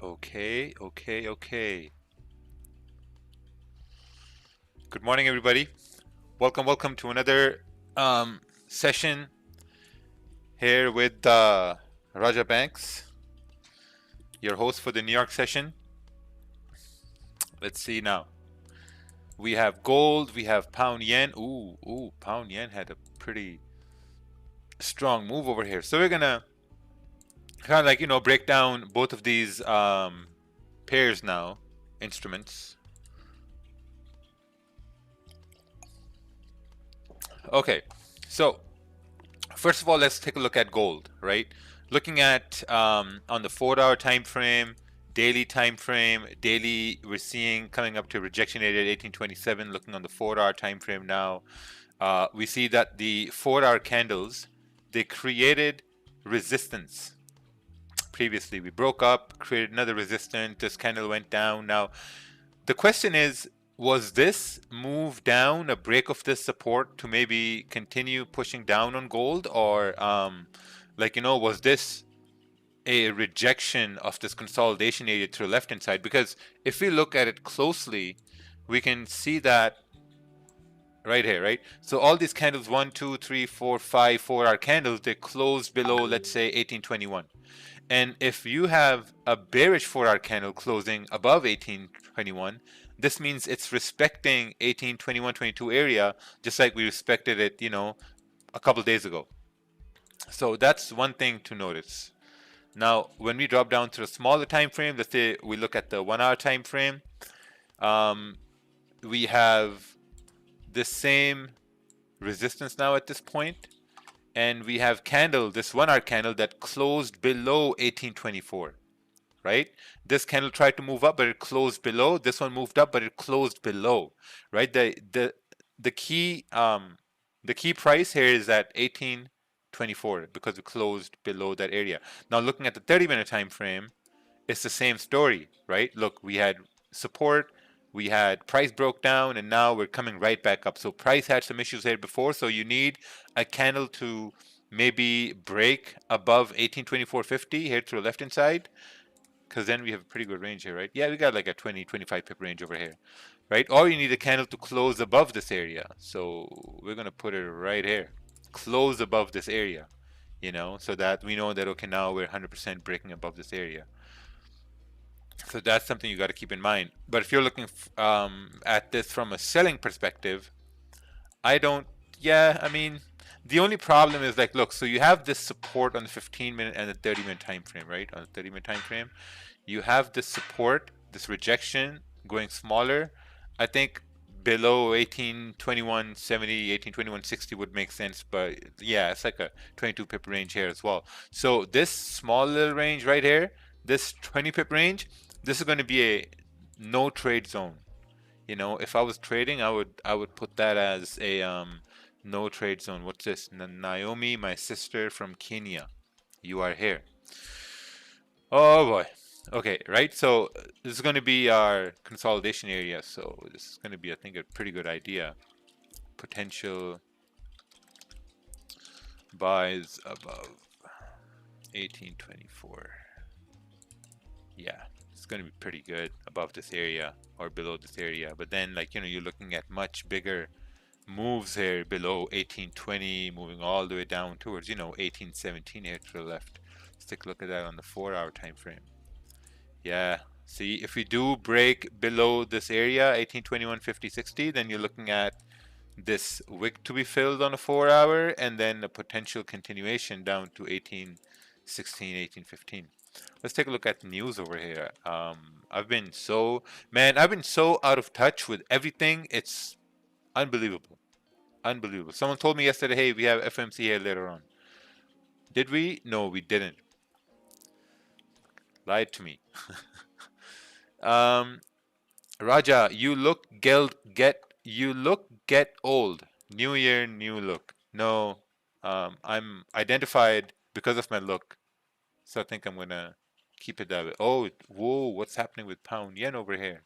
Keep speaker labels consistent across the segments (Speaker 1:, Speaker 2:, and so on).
Speaker 1: Okay. Good morning, everybody. Welcome to another session here with Raja Banks, your host for the New York session. Let's see now. We have gold, we have pound yen. Ooh, pound yen had a pretty strong move over here. So we're gonna kind of break down both of these pairs now, instruments. Okay, so first of all, let's take a look at gold, right? Looking at on the 4-hour time frame, daily time frame, daily we're seeing coming up to rejection area at 1827. Looking on the 4-hour time frame now, we see that the 4-hour candles, they created resistance. Previously, we broke up, created another resistance. This candle went down. Now, the question is, was this move down a break of this support to maybe continue pushing down on gold, or was this a rejection of this consolidation area to the left hand side? Because if we look at it closely, we can see that right here, right? So all these candles, 1, 2, 3, 4, 5, 4-hour candles, they closed below, let's say, 1821. And if you have a bearish 4-hour candle closing above 1821, this means it's respecting 1821-22 area, just like we respected it, a couple days ago. So that's one thing to notice. Now, when we drop down to a smaller time frame, let's say we look at the 1-hour time frame, we have the same resistance now at this point, and we have this 1-hour candle that closed below 1824. Right? This candle tried to move up, but it closed below. This one moved up, but it closed below. Right? The key price here is at 1824 because it closed below that area. Now looking at the 30-minute time frame, it's the same story, right? Look, we had support, we had price broke down, and now we're coming right back up. So price had some issues here before, so you need a candle to maybe break above 1824.50 here to the left hand side, because then we have a pretty good range here, right? Yeah, we got like a 20-25 pip range over here, right? Or you need a candle to close above this area. So we're gonna put it right here, close above this area, so that we know that, okay, now we're 100% breaking above this area. So that's something you got to keep in mind. But if you're looking at this from a selling perspective, I mean, the only problem is, like, look, so you have this support on the 15-minute and the 30-minute time frame, right? On the 30-minute time frame, you have this support, this rejection going smaller. I think below 1821.70, 1821.60 would make sense, but yeah, it's like a 22 pip range here as well. So this small little range right here, this 20 pip range, this is going to be a no trade zone. If I was trading, I would put that as a no trade zone. What's this? Naomi, my sister from Kenya, you are here. Oh boy. Okay, right? So this is going to be our consolidation area. So this is going to be, I think, a pretty good idea. Potential buys above 1824. Yeah, it's going to be pretty good above this area or below this area. But then, you're looking at much bigger moves here below 1820, moving all the way down towards, 1817 here to the left. Let's take a look at that on the 4-hour time frame. Yeah, see, if we do break below this area, 1821.50.60, then you're looking at this wick to be filled on a 4-hour, and then a potential continuation down to 1816, 1815. Let's take a look at news over here. I've been so out of touch with everything. It's unbelievable. Unbelievable. Someone told me yesterday, hey, we have FMC here later on. Did we? No, we didn't. Lied to me. Raja, you look get old. New year, new look. No, I'm identified because of my look. So I think I'm gonna keep it that way. Oh, whoa, what's happening with pound yen over here?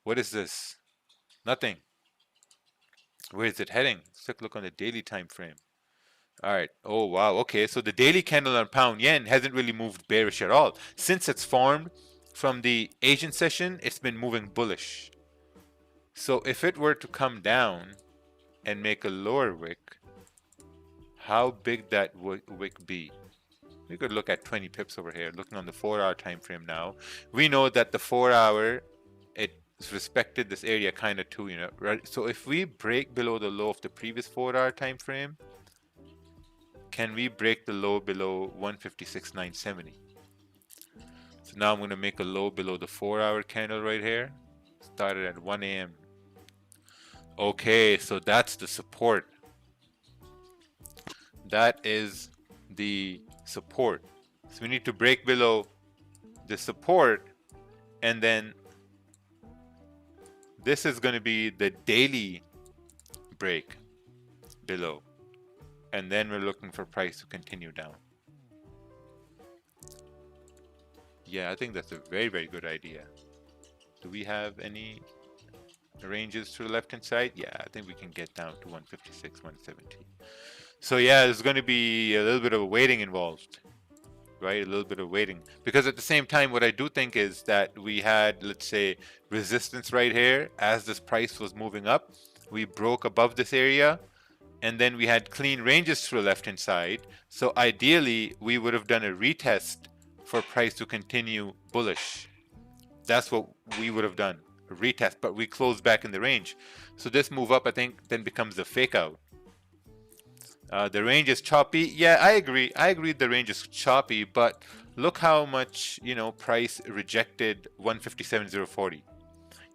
Speaker 1: What is this? Nothing. Where is it heading? Let's take a look on the daily time frame. All right. Oh, wow. Okay. So the daily candle on pound yen hasn't really moved bearish at all. Since it's formed from the Asian session, it's been moving bullish. So if it were to come down and make a lower wick, how big that wick be? We could look at 20 pips over here, looking on the 4-hour time frame now. We know that the 4-hour, it's respected this area kind of too, you know, right? So if we break below the low of the previous 4-hour time frame, can we break the low below 156.970? So now I'm going to make a low below the 4-hour candle right here. Started at 1 a.m. Okay, so that's the support. That is the support. So we need to break below the support, and then this is going to be the daily break below, and then we're looking for price to continue down. Yeah, I think that's a very, very good idea. Do we have any ranges to the left hand side? Yeah, I think we can get down to 156, 170. So yeah, there's going to be a little bit of waiting involved, right? A little bit of waiting, because at the same time, what I do think is that we had, let's say, resistance right here as this price was moving up. We broke above this area, and then we had clean ranges to the left hand side. So ideally, we would have done a retest for price to continue bullish. That's what we would have done, a retest, but we closed back in the range. So this move up, I think, then becomes a fake out. The range is choppy. Yeah, I agree. I agree the range is choppy, but look how much, you know, price rejected 157.040.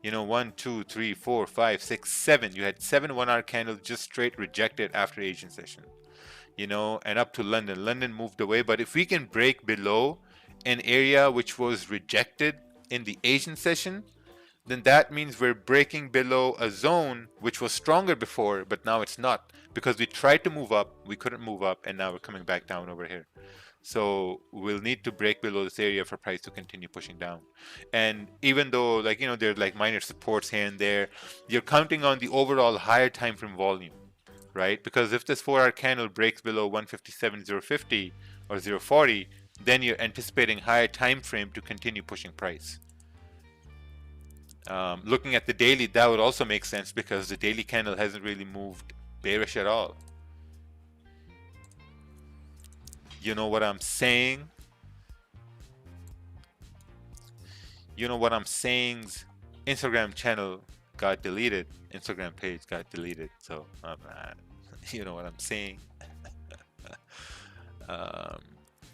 Speaker 1: You know, 1, 2, 3, 4, 5, 6, 7. You had 7 1-hour candles just straight rejected after Asian session. You know, and up to London. London moved away, but if we can break below an area which was rejected in the Asian session, then that means we're breaking below a zone which was stronger before, but now it's not, because we tried to move up, we couldn't move up, and now we're coming back down over here. So we'll need to break below this area for price to continue pushing down. And even though, like, you know, there's like minor supports here and there, you're counting on the overall higher time frame volume, right? Because if this 4-hour candle breaks below 157.050 or 040, then you're anticipating higher time frame to continue pushing price. Looking at the daily, that would also make sense, because the daily candle hasn't really moved bearish at all. You know what I'm saying? You know what I'm saying's Instagram channel got deleted. Instagram page got deleted. So, you know what I'm saying?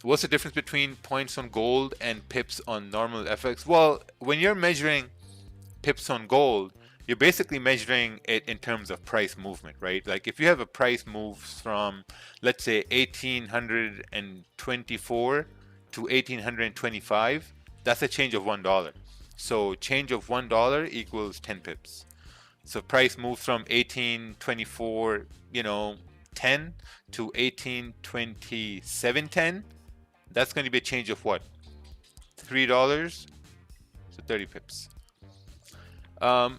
Speaker 1: What's the difference between points on gold and pips on normal FX? Well, when you're measuring pips on gold, you're basically measuring it in terms of price movement, right? Like if you have a price moves from, let's say, 1824 to 1825, that's a change of $1. So change of $1 equals 10 pips. So price moves from 1824, you know, 10 to 1827.10. That's going to be a change of what? $3. So 30 pips.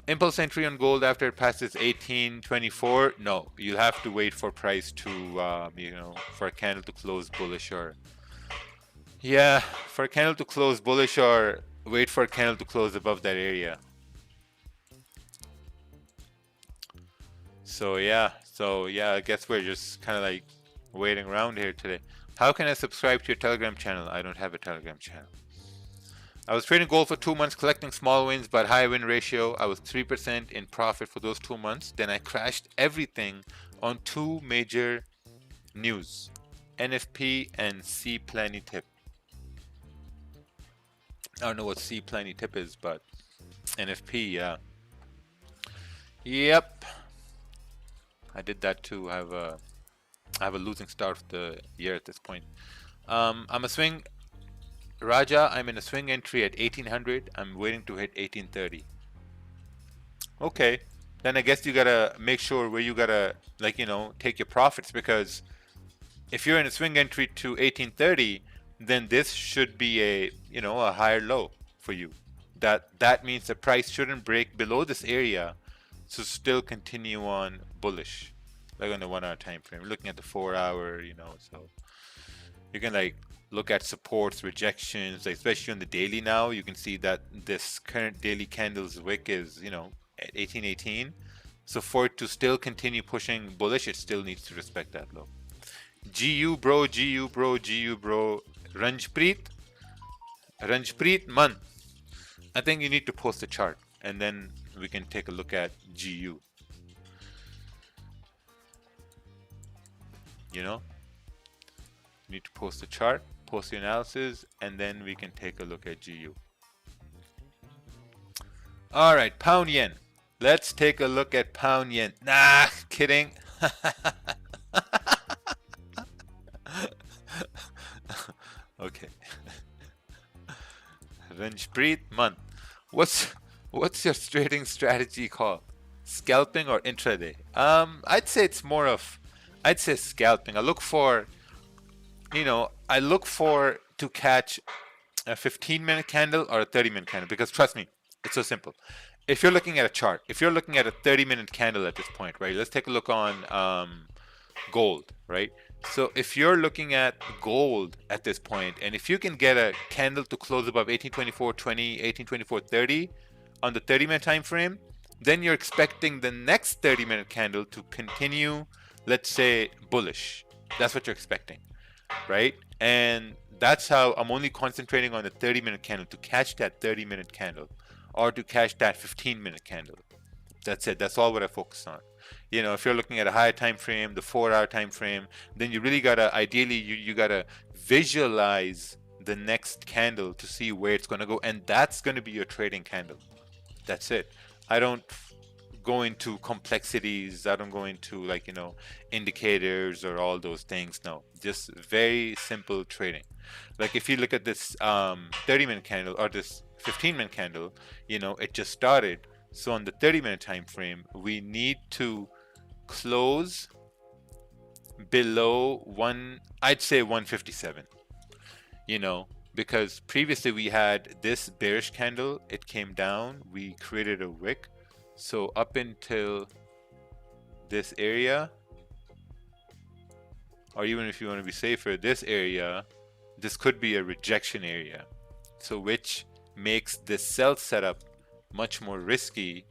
Speaker 1: Impulse entry on gold after it passes 1824. No, you'll have to wait for price to, you know, for a candle to close bullish, or yeah, for a candle to close bullish, or wait for a candle to close above that area. So yeah, I guess we're just kind of like waiting around here today. How can I subscribe to your Telegram channel? I don't have a Telegram channel. I was trading gold for 2 months, collecting small wins but high win ratio. I was 3% in profit for those 2 months. Then I crashed everything on 2 major news, NFP and C Planny Tip. I don't know what C Planny Tip is, but NFP, yeah. Yep. I did that too. I have a losing start of the year at this point. I'm a swing Raja, I'm in a swing entry at 1800. I'm waiting to hit 1830. Okay, then I guess you gotta make sure where you gotta, like, you know, take your profits, because if you're in a swing entry to 1830, then this should be a, you know, a higher low for you. That means the price shouldn't break below this area to still continue on bullish. like on the 1 hour time frame. We're looking at the 4 hour, you know, so you can like look at supports, rejections, like especially on the daily now. You can see that this current daily candle's wick is, you know, at 1818. So for it to still continue pushing bullish, it still needs to respect that low. GU bro, GU bro, GU bro. Ranjpreet Man. I think you need to post a chart and then we can take a look at GU. You know, you need to post a chart, post the analysis, and then we can take a look at GU. All right, pound yen. Let's take a look at pound yen. Nah, kidding. Okay. Ranjpreet Man. What's your trading strategy called? Scalping or intraday? I'd say it's more of, I'd say scalping. I look for, you know, to catch a 15-minute candle or a 30-minute candle, because trust me, it's so simple. If you're looking at a chart, if you're looking at a 30-minute candle at this point, right? Let's take a look on gold, right? So if you're looking at gold at this point, and if you can get a candle to close above 1824.20, 1824.30 on the 30-minute time frame, then you're expecting the next 30-minute candle to continue, let's say, bullish. That's what you're expecting, right? And that's how I'm only concentrating on the 30-minute candle to catch that 30-minute candle or to catch that 15-minute candle. That's it. That's all what I focus on. You know, if you're looking at a higher time frame, the 4-hour time frame, then you really gotta, ideally, you gotta visualize the next candle to see where it's gonna go, and that's gonna be your trading candle. That's it. I don't go into complexities. I don't go into, like, you know, indicators or all those things. No, just very simple trading. Like if you look at this 30-minute candle or this 15-minute candle, you know, it just started. So on the 30-minute time frame, we need to close below I'd say 157, you know, because previously we had this bearish candle, it came down, we created a wick. So up until this area, or even if you want to be safer, this area, this could be a rejection area. So which makes this sell setup much more risky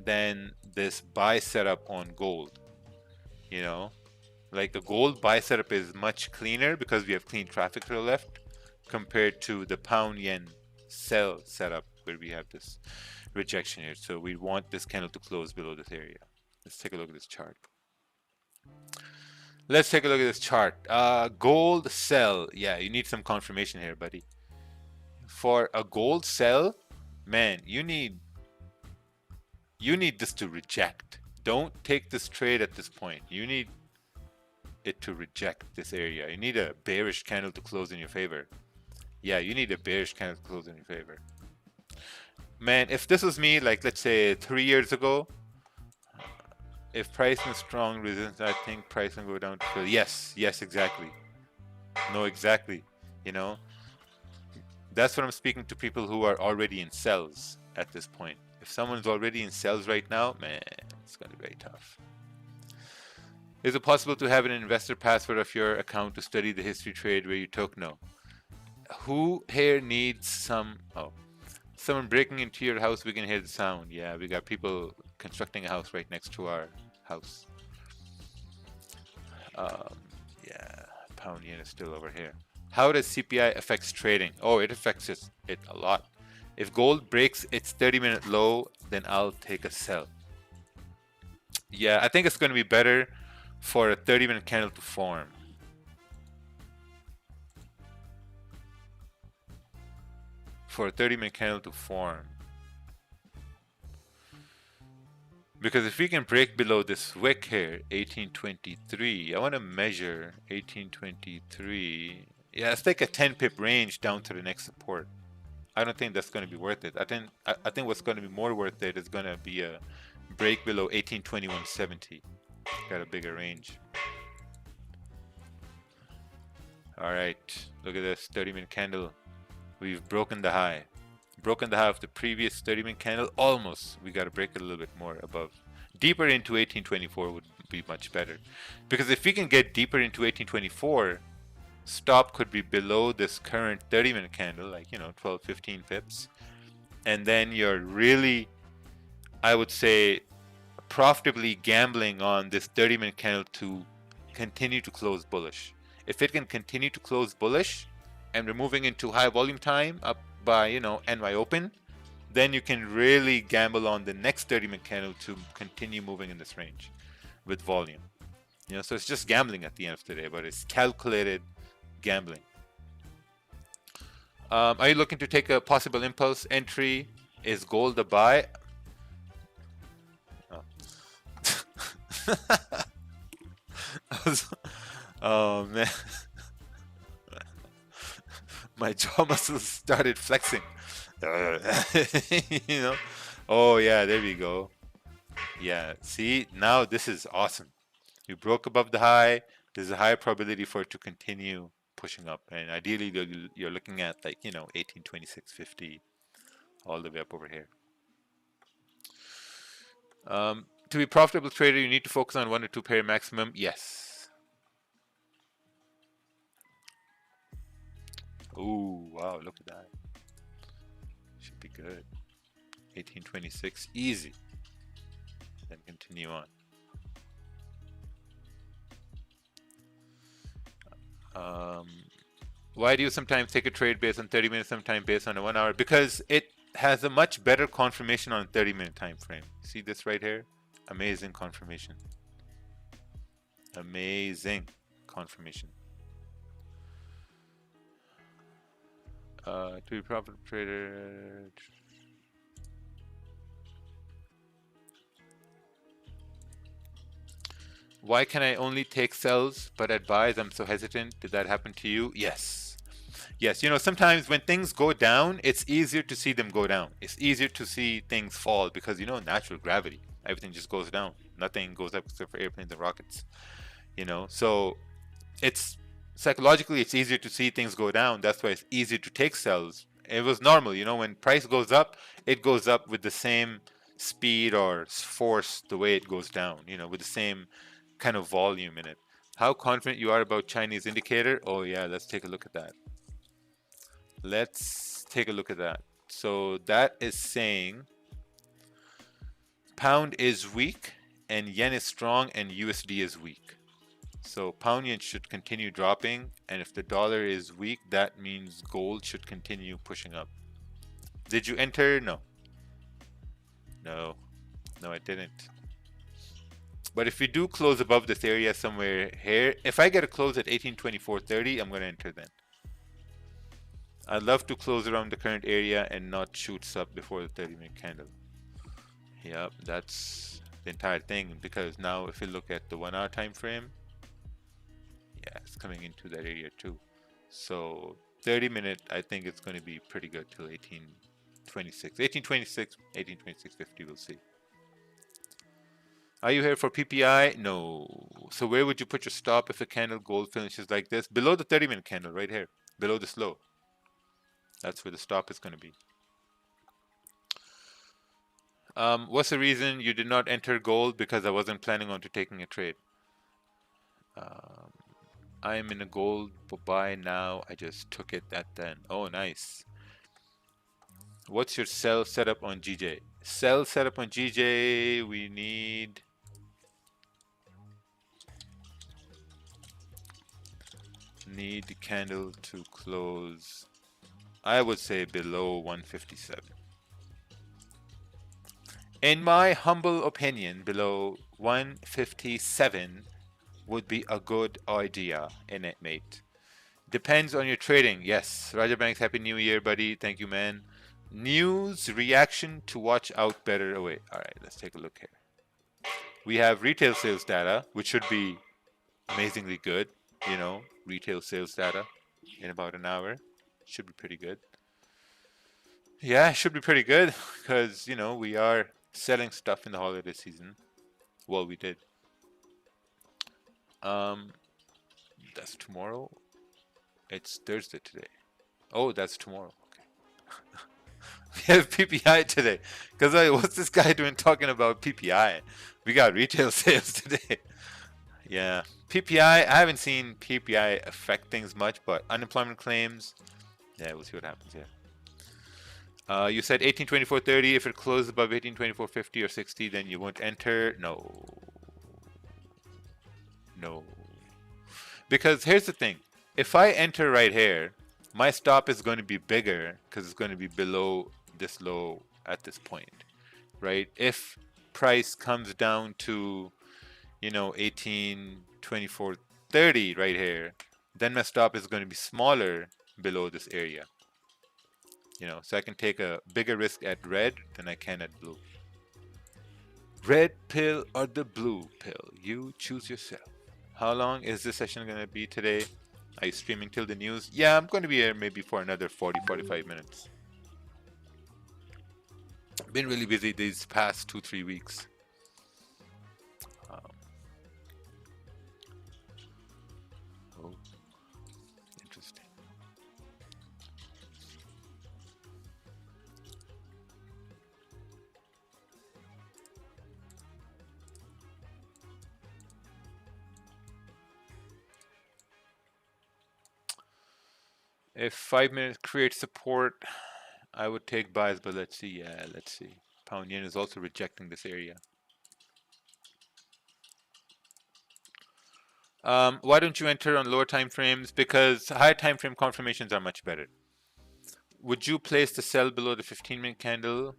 Speaker 1: than this buy setup on gold. You know, like the gold buy setup is much cleaner because we have clean traffic to the left compared to the pound yen sell setup where we have this rejection here. So we want this candle to close below this area. Let's take a look at this chart. Let's take a look at this chart. Gold sell. Yeah, you need some confirmation here, buddy. For a gold sell, man, you need this to reject. Don't take this trade at this point. You need it to reject this area. You need a bearish candle to close in your favor. Yeah, you need a bearish candle to close in your favor. Man, if this was me, like let's say 3 years ago, if price is strong resistance, I think price will go down to, yes, exactly. No, exactly. You know, that's what I'm speaking to people who are already in sells at this point. If someone's already in sells right now, man, it's going to be very tough. Is it possible to have an investor password of your account to study the history trade where you took? No. Who here needs some, someone breaking into your house, we can hear the sound. Yeah, we got people constructing a house right next to our house. Yeah, pound yen is still over here. How does CPI affects trading? Oh, it affects it a lot. If gold breaks its 30-minute low, then I'll take a sell. Yeah, I think it's going to be better for a 30-minute candle to form. For a 30-minute candle to form. Because if we can break below this wick here, 1823, I want to measure 1823. Yeah, it's like a 10 pip range down to the next support. I don't think that's going to be worth it. I think what's going to be more worth it is going to be a break below 1821.70. Got a bigger range. All right, look at this 30-minute candle. We've broken the high. Broken the high of the previous 30-minute candle. Almost. We got to break it a little bit more above. Deeper into 1824 would be much better, because if we can get deeper into 1824, stop could be below this current 30-minute candle, like 12, 15 pips, and then you're really, I would say, profitably gambling on this 30-minute candle to continue to close bullish. If it can continue to close bullish and we're moving into high volume time up by NY open, then you can really gamble on the next 30-minute candle to continue moving in this range with volume. So it's just gambling at the end of the day, but it's calculated gambling. Are you looking to take a possible impulse entry? Is gold a buy? Oh man, my jaw muscles started flexing. Oh yeah, there we go. Yeah, see, now this is awesome. You broke above the high. There's a higher probability for it to continue pushing up, and ideally you're looking at like 1826.50 all the way up over here. To be a profitable trader, you need to focus on 1 or 2 pair maximum. Yes. Oh wow, look at that. Should be good. 1826, easy. Then continue on. Why do you sometimes take a trade based on 30 minutes, sometimes based on a 1 hour? Because it has a much better confirmation on 30-minute time frame. See this right here? Amazing confirmation. Amazing confirmation. To be a profitable trader. Why can I only take sells, but at buys I'm so hesitant? Did that happen to you? Yes. Yes, sometimes when things go down, it's easier to see them go down. It's easier to see things fall because, natural gravity. Everything just goes down. Nothing goes up except for airplanes and rockets. So it's psychologically, it's easier to see things go down. That's why it's easier to take sells. It was normal, when price goes up, it goes up with the same speed or force the way it goes down, with the same kind of volume in it. How confident you are about Chinese indicator? Oh yeah, let's take a look at that. Let's take a look at that. So that is saying pound is weak and yen is strong and USD is weak. So pound yen should continue dropping, and if the dollar is weak, that means gold should continue pushing up. Did you enter? No. No, I didn't. But if we do close above this area somewhere here, if I get a close at 1824.30, I'm going to enter then. I'd love to close around the current area and not shoot sub before the 30-minute candle. Yep, that's the entire thing, because now if you look at the 1 hour time frame, yeah, it's coming into that area too. So 30-minute, I think it's going to be pretty good till 1826. 1826.50, we'll see. Are you here for PPI? No. So where would you put your stop if a candle gold finishes like this? Below the 30-minute candle, right here. Below this low. That's where the stop is going to be. What's the reason you did not enter gold? Because I wasn't planning on taking a trade. I am in a gold buy now. I just took it at then. Oh, nice. What's your sell setup on GJ? Sell setup on GJ, we need... Need the candle to close, I would say, below 157. In my humble opinion, below 157 would be a good idea in it, mate. Depends on your trading. Yes, Raja Banks, Happy New Year, buddy. Thank you, man. News reaction to watch out better away. All right, let's take a look here. We have retail sales data, which should be amazingly good. Retail sales data in about an hour. Should be pretty good. Yeah, it should be pretty good because, we are selling stuff in the holiday season. Well, we did. That's tomorrow. It's Thursday today. Oh, that's tomorrow. Okay. We have PPI today. Because what's this guy doing talking about PPI? We got retail sales today. Yeah, PPI, I haven't seen PPI affect things much, but unemployment claims, yeah, we'll see what happens here. You said 1824.30. If it closes above 1824.50 or 60, then you won't enter. No. No. Because here's the thing. If I enter right here, my stop is going to be bigger because it's going to be below this low at this point, right? If price comes down to, you know, 1824.30 right here, then my stop is going to be smaller below this area. You know, so I can take a bigger risk at red than I can at blue. Red pill or the blue pill? You choose yourself. How long is this session going to be today? Are you streaming till the news? Yeah, I'm going to be here maybe for another 40-45 minutes. Been really busy these past 2-3 weeks. Oh, interesting. If 5 minutes creates support, I would take buys, but let's see. Yeah, let's see. Pound yen is also rejecting this area. Why don't you enter on lower time frames? Because higher time frame confirmations are much better. Would you place the sell below the 15-minute candle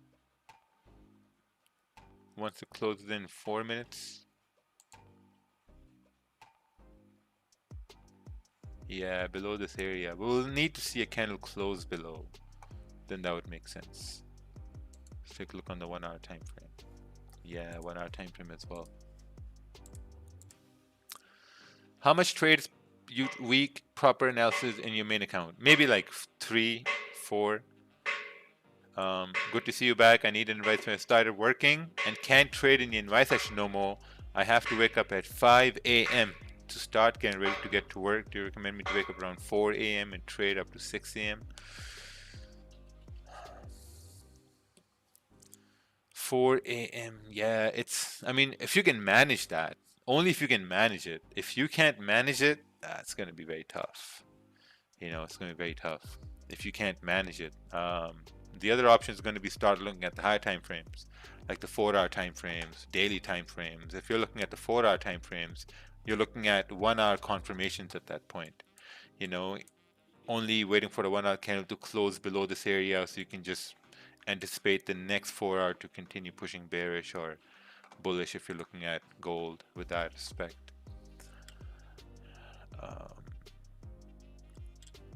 Speaker 1: once it closes in 4 minutes? Yeah, below this area. We'll need to see a candle close below. Then that would make sense. Let's take a look on the 1 hour time frame. Yeah, 1 hour time frame as well. How much trades week proper analysis in your main account? Maybe like 3, 4. Good to see you back. I need an invite when I started working and can't trade in the invite session no more. I have to wake up at 5 a.m. to start getting ready to get to work. Do you recommend me to wake up around 4 a.m. and trade up to 6 a.m.? 4 a.m. Yeah, I mean, if you can manage that, only if you can manage it. If you can't manage it, that's going to be very tough. You know, it's going to be very tough if you can't manage it. The other option is going to be start looking at the higher time frames, like the 4-hour time frames, daily time frames. If you're looking at the 4-hour time frames, you're looking at 1 hour confirmations at that point. You know, only waiting for the 1 hour candle to close below this area so you can just anticipate the next 4 hour to continue pushing bearish or bullish if you're looking at gold with that respect.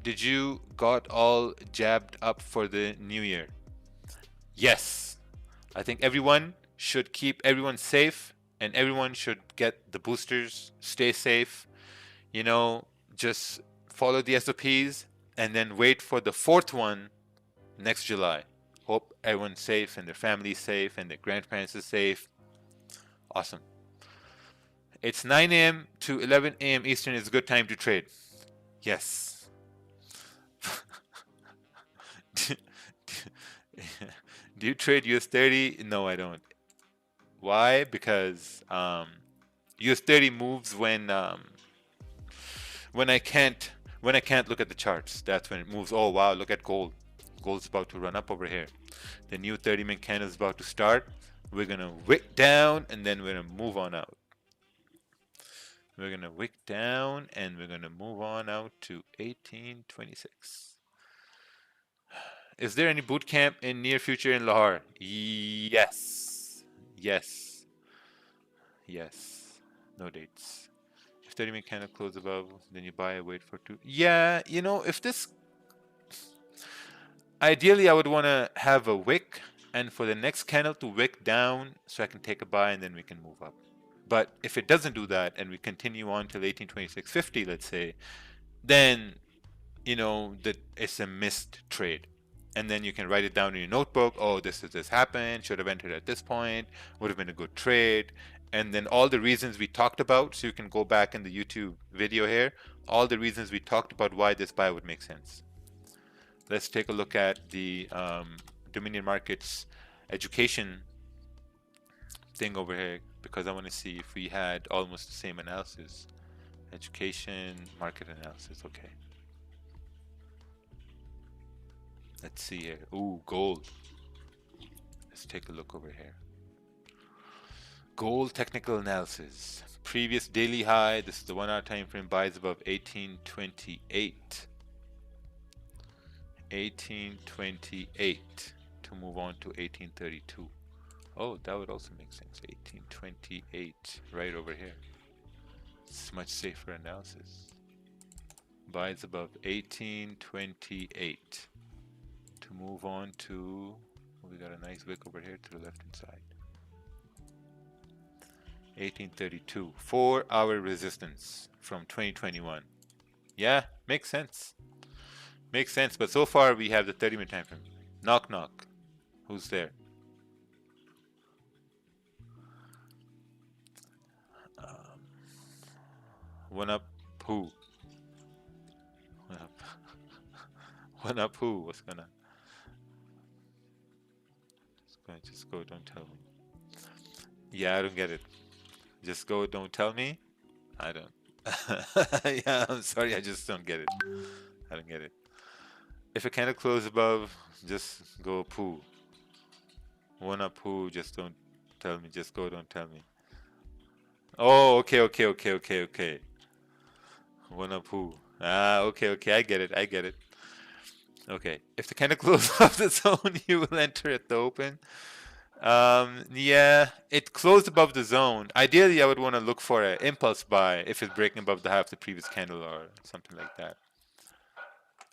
Speaker 1: Did you got all jabbed up for the new year? Yes. I think everyone should keep everyone safe and everyone should get the boosters, stay safe. You know, just follow the SOPs and then wait for the 4th one next July. Hope everyone's safe and their family's safe and their grandparents are safe. Awesome. It's 9 a.m. to 11 a.m. Eastern is a good time to trade. Yes. Do you trade US30? No, I don't. Why? Because US30 moves when I can't look at the charts. That's when it moves. Oh wow, look at gold. Gold's about to run up over here. The new 30-minute candle is about to start. We're gonna wick down and then we're gonna move on out. We're gonna wick down and we're gonna move on out to 1826. Is there any boot camp in near future in Lahore? Yes. Yes. Yes. No dates. If 30-minute candle close above, then you buy, wait for 2. Yeah, you know, if this... Ideally, I would want to have a wick and for the next candle to wick down so I can take a buy and then we can move up. But if it doesn't do that and we continue on till 1826.50, let's say, then, you know, that it's a missed trade. And then you can write it down in your notebook. Oh, this happened. Should have entered at this point. Would have been a good trade. And then all the reasons we talked about, so you can go back in the YouTube video here, all the reasons we talked about why this buy would make sense. Let's take a look at the Dominion Markets education thing over here because I want to see if we had almost the same analysis. Education, market analysis. Okay. Let's see here. Ooh, gold. Let's take a look over here. Gold technical analysis. Previous daily high. This is the 1 hour time frame. Buys above 1828. 1828 to move on to 1832. Oh, that would also make sense. 1828 right over here. It's much safer analysis. Buys above 1828 to move on to, we got a nice wick over here to the left hand side. 1832, 4 hour resistance from 2021. Yeah, makes sense. Makes sense, but so far we have the 30-minute time frame. Knock knock. Who's there? One up who? One up. One up who? What's gonna? Just go, don't tell me. Yeah, I don't get it. Just go, don't tell me. I don't. Yeah, I'm sorry, I just don't get it. I don't get it. If a candle closes above, just go poo. One up poo, just don't tell me. Just go, don't tell me. Oh, okay. One up poo. Ah, okay, I get it. Okay, if the candle closes off the zone, you will enter at the open. Yeah, it closed above the zone. Ideally, I would want to look for an impulse buy if it's breaking above the high of the previous candle or something like that.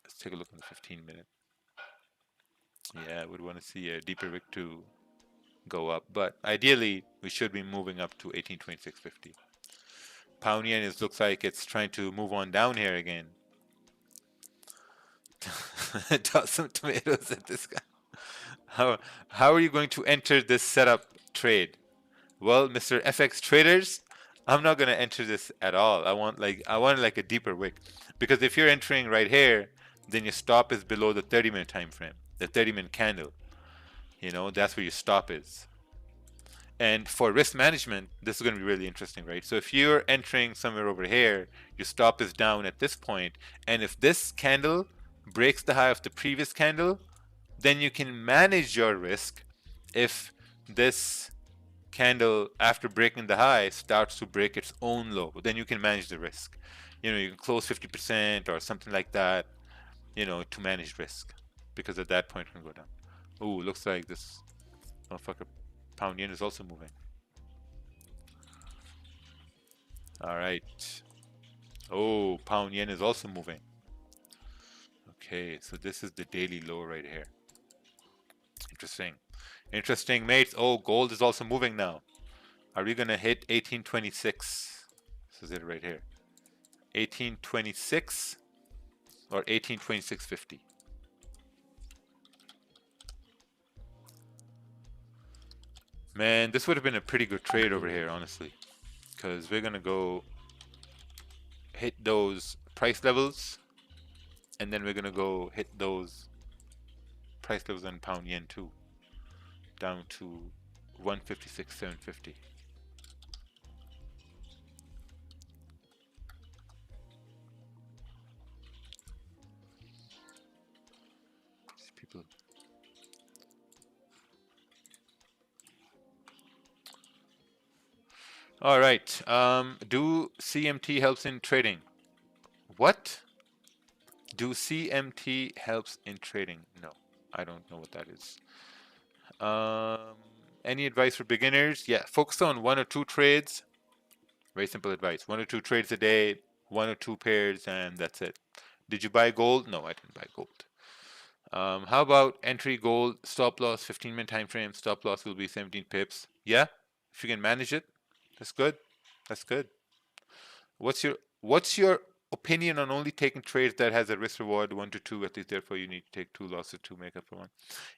Speaker 1: Let's take a look on the 15-minute. Yeah, I would want to see a deeper wick to go up, but ideally, we should be moving up to 1826.50. Pound yen looks like it's trying to move on down here again. Toss some tomatoes at this guy. How are you going to enter this setup trade? Well, Mr. FX traders, I'm not going to enter this at all. I want like a deeper wick, because if you're entering right here, then your stop is below the 30-minute time frame, the 30-minute candle. You know, that's where your stop is. And for risk management, this is going to be really interesting, right? So if you're entering somewhere over here, your stop is down at this point, and if this candle breaks the high of the previous candle, then you can manage your risk. If this candle, after breaking the high, starts to break its own low, then you can manage the risk. You know, you can close 50% or something like that, you know, to manage risk, because at that point it can go down. Ooh, looks like this motherfucker pound yen is also moving. All right. Oh, pound yen is also moving. Okay, so this is the daily low right here. Interesting, mates. Oh, gold is also moving now. Are we gonna hit 1826? This is it right here. 1826 or 1826.50. Man, this would have been a pretty good trade over here, honestly, because we're gonna go hit those price levels, and then we're gonna go hit those price levels on pound yen too, down to 156.750. People. All right. Do CMT helps in trading? What? Do CMT helps in trading? No, I don't know what that is. Any advice for beginners? Yeah, focus on 1 or 2 trades. Very simple advice. 1 or 2 trades a day, 1 or 2 pairs, and that's it. Did you buy gold? No, I didn't buy gold. How about entry gold, stop loss, 15-minute time frame, stop loss will be 17 pips. Yeah, if you can manage it, that's good. That's good. What's your opinion on only taking trades that has a risk reward 1 to 2, at least therefore you need to take 2 losses to make up for 1?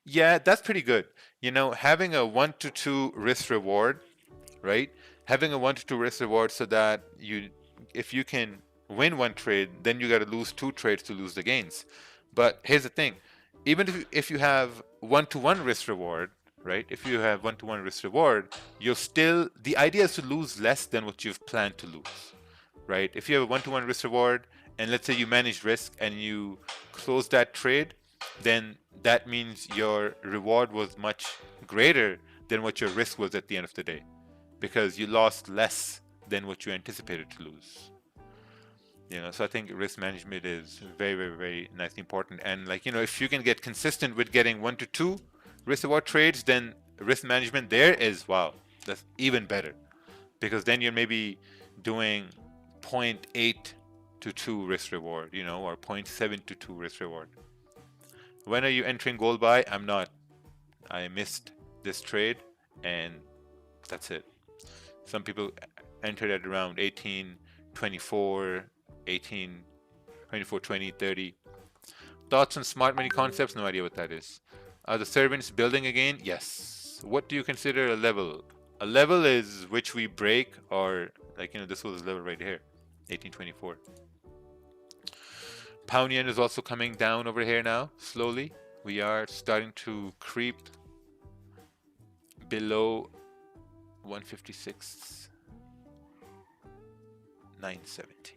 Speaker 1: Yeah, that's pretty good. You know, having a 1 to 2 risk reward, right? Having a 1 to 2 risk reward so that if you can win 1 trade, then you got to lose 2 trades to lose the gains. But here's the thing. even if you have one-to-one risk reward, right? If you have one-to-one risk reward, you'll still, the idea is to lose less than what you've planned to lose, right? If you have a one-to-one risk reward, and let's say you manage risk and you close that trade, then that means your reward was much greater than what your risk was at the end of the day, because you lost less than what you anticipated to lose. You know, so I think risk management is very, very, very nicely important. And like, you know, if you can get consistent with getting 1 to 2 risk reward trades, then risk management there is, wow, that's even better, because then you're maybe doing 0.8 to 2 risk reward, you know, or 0.7 to 2 risk reward. When are you entering gold buy? I'm not. I missed this trade and that's it. Some people entered at around 1824, 18, 24, 20, 30. Thoughts on smart money concepts? No idea what that is. Are the servants building again? Yes. What do you consider a level? A level is which we break, or like, you know, this was a level right here, 1824. Pound yen is also coming down over here now, slowly. We are starting to creep below 156, 970.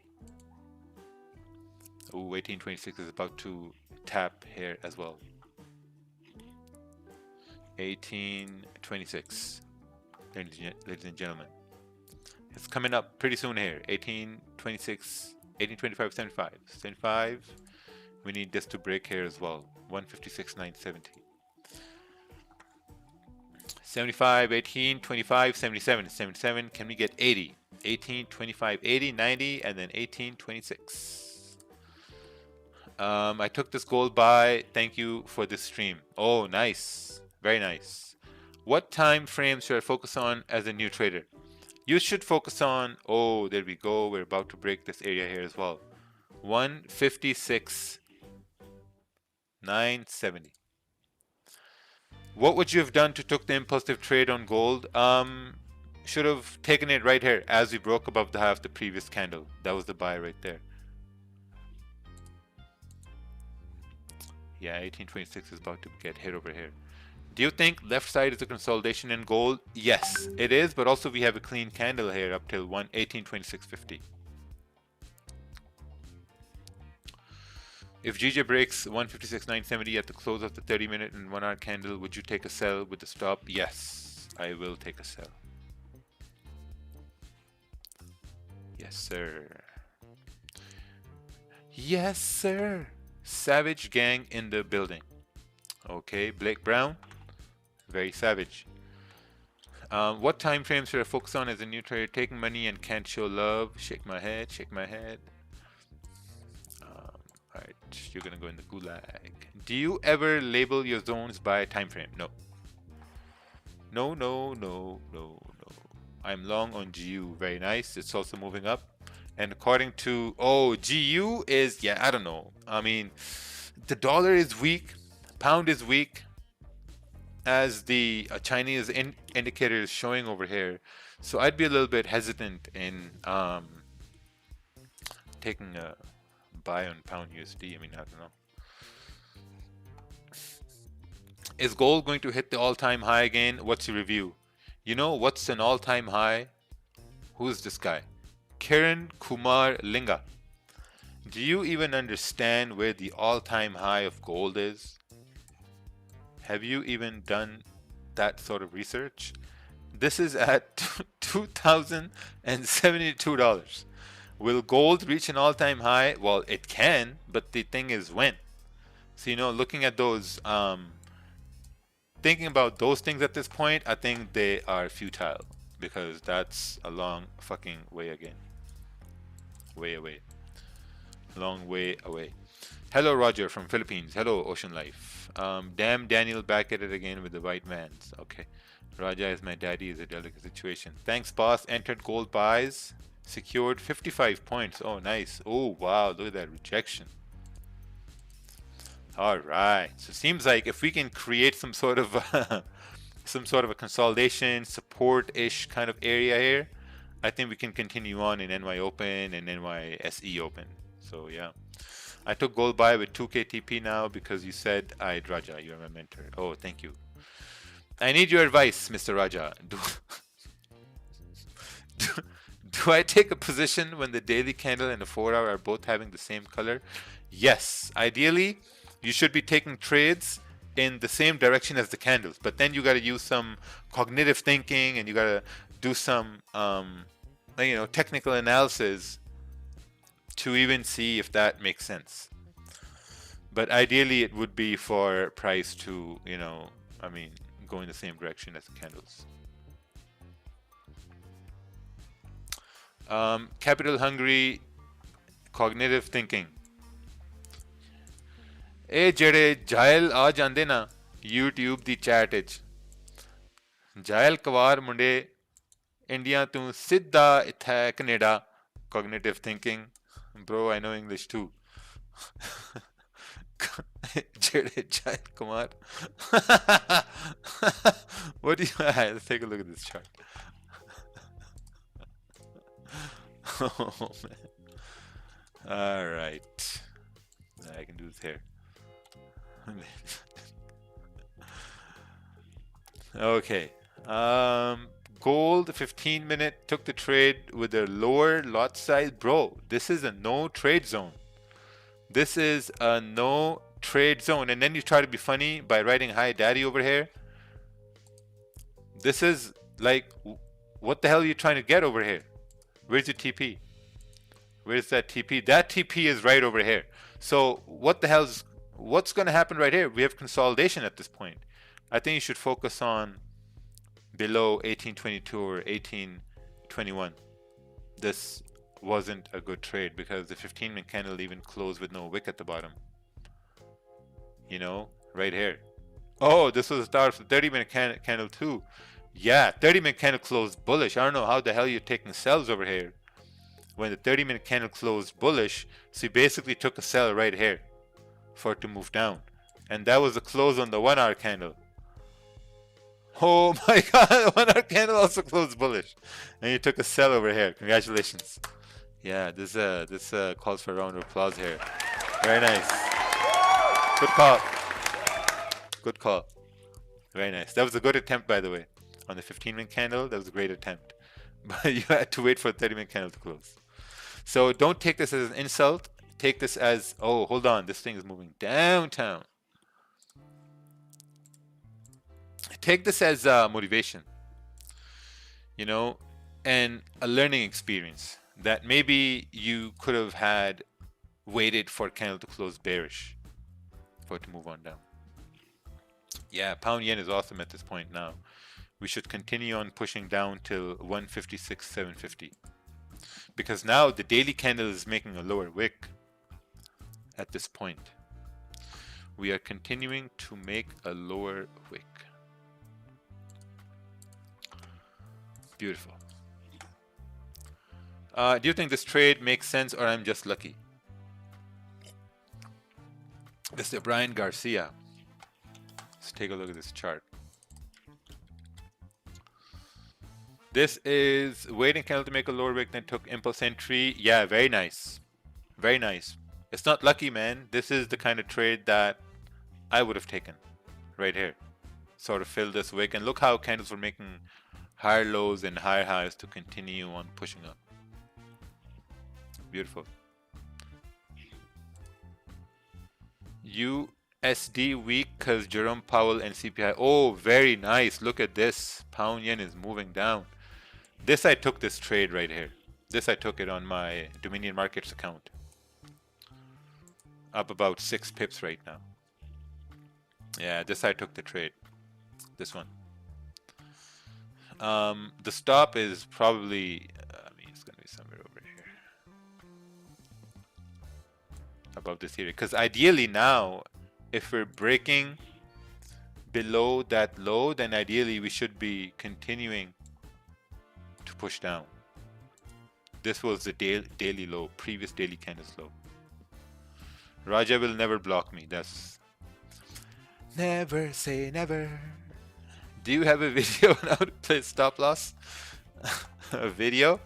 Speaker 1: Oh, 1826 is about to tap here as well. 1826, ladies and gentlemen. It's coming up pretty soon here. 1826, 1825, 75. 75, we need this to break here as well. 156, 970. 75, 18, 25, 77. 77, can we get 80? 18, 25, 80, 90, and then 18, 26. I took this gold buy. Thank you for this stream. Oh, nice. Very nice. What time frame should I focus on as a new trader? You should focus on, oh, there we go. We're about to break this area here as well. 156, 970. What would you have done to took the impulsive trade on gold? Should have taken it right here as we broke above the high of the previous candle. That was the buy right there. Yeah, 1826 is about to get hit over here. Do you think left side is a consolidation in gold? Yes, it is, but also we have a clean candle here up till 1826.50. If GJ breaks 156.970 at the close of the 30-minute and 1 hour candle, would you take a sell with the stop? Yes, I will take a sell. Yes, sir. Yes, sir. Savage gang in the building. Okay, Blake Brown. Very savage. What time frame should I focus on as a new trader? Taking money and can't show love. Shake my head, shake my head. Alright, you're gonna go in the gulag. Do you ever label your zones by time frame? No. No, no, no, no, no. I'm long on GU. Very nice. It's also moving up. And according to, oh, GU is, yeah, I don't know. I mean, the dollar is weak. Pound is weak, as the Chinese indicator is showing over here. So I'd be a little bit hesitant in taking a buy on pound USD. I mean, I don't know. Is gold going to hit the all-time high again? What's your review? You know what's an all-time high? Who's this guy? Kiran Kumar Linga. Do you even understand where the all-time high of gold is? Have you even done that sort of research? This is at $2,072. Will gold reach an all-time high? Well, it can, but the thing is when. So, you know, looking at those, thinking about those things at this point, I think they are futile, because that's a long fucking way again. Way away. Long way away. Hello, Roger from Philippines. Hello, Ocean Life. Damn Daniel, back at it again with the white vans. Okay. Raja is my daddy is a delicate situation. Thanks, boss. Entered gold buys. Secured 55 points. Oh, nice. Oh, wow. Look at that rejection. All right. So it seems like if we can create some sort of a consolidation, support-ish kind of area here, I think we can continue on in NY Open and NYSE Open. So yeah. I took gold buy with 2K TP now because you said Raja, you're my mentor. Oh, thank you. I need your advice, Mr. Raja. Do, do I take a position when the daily candle and the 4-hour are both having the same color? Yes. Ideally, you should be taking trades in the same direction as the candles, but then you got to use some cognitive thinking and you got to do some technical analysis to even see if that makes sense. But ideally it would be for price to go in the same direction as the candles. Capital hungry, cognitive thinking. ਇਹ ਜਿਹੜੇ ਜਾਇਲ ਆ ਜਾਂਦੇ ਨਾ YouTube ਦੀ chat ਵਿੱਚ, ਜਾਇਲ ਕਵਾਰ ਮੁੰਡੇ India ਤੋਂ ਸਿੱਧਾ ਇੱਥੇ Canada, cognitive thinking. Bro, I know English too. ਜਿਹੜੇ ਜਾਇਲ Kumar. What do you... Let's take a look at this chart. Oh man. All right. I can do this here. Okay. Gold 15-minute took the trade with a lower lot size. Bro, this is a no trade zone. This is a no trade zone. And then you try to be funny by writing hi daddy over here. This is like, what the hell are you trying to get over here? Where's your TP? Where's that TP? That TP is right over here. So what's going to happen right here? We have consolidation at this point. I think you should focus on below 1822 or 1821. This wasn't a good trade because the 15-minute candle even closed with no wick at the bottom. Right here. Oh, this was the start of the 30-minute candle too. Yeah, 30-minute candle closed bullish. I don't know how the hell you're taking sells over here when the 30-minute candle closed bullish. So you basically took a sell right here for it to move down. And that was the close on the 1-hour candle. Oh my god, the 1-hour candle also closed bullish. And you took a sell over here. Congratulations. Yeah, this calls for a round of applause here. Very nice. Good call. Good call. Very nice. That was a good attempt, by the way. On the 15-minute candle, that was a great attempt. But you had to wait for the 30-minute candle to close. So don't take this as an insult. Take this as, oh, hold on, this thing is moving downtown. Take this as motivation, and a learning experience that maybe you could have had waited for candle to close bearish for it to move on down. Yeah, pound yen is awesome at this point now. We should continue on pushing down till 156.750 because now the daily candle is making a lower wick at this point. We are continuing to make a lower wick. Beautiful. Do you think this trade makes sense or I'm just lucky? Mr. Brian Garcia. Let's take a look at this chart. This is waiting candle to make a lower wick, then took impulse entry. Yeah, very nice. Very nice. It's not lucky, man. This is the kind of trade that I would have taken right here. Sort of fill this wick. And look how candles were making higher lows and higher highs to continue on pushing up. Beautiful. USD weak because Jerome Powell and CPI. Oh, very nice. Look at this. Pound yen is moving down. This I took this trade right here. This I took it on my Dominion Markets account. Up about 6 pips right now. Yeah, this I took the trade. This one. The stop is probably, it's going to be somewhere over here. Above this area. Because ideally now, if we're breaking below that low, then ideally we should be continuing to push down. This was the daily low, previous daily candle's low. Raja will never block me. That's never say never. Do you have a video on how to play stop loss? A video?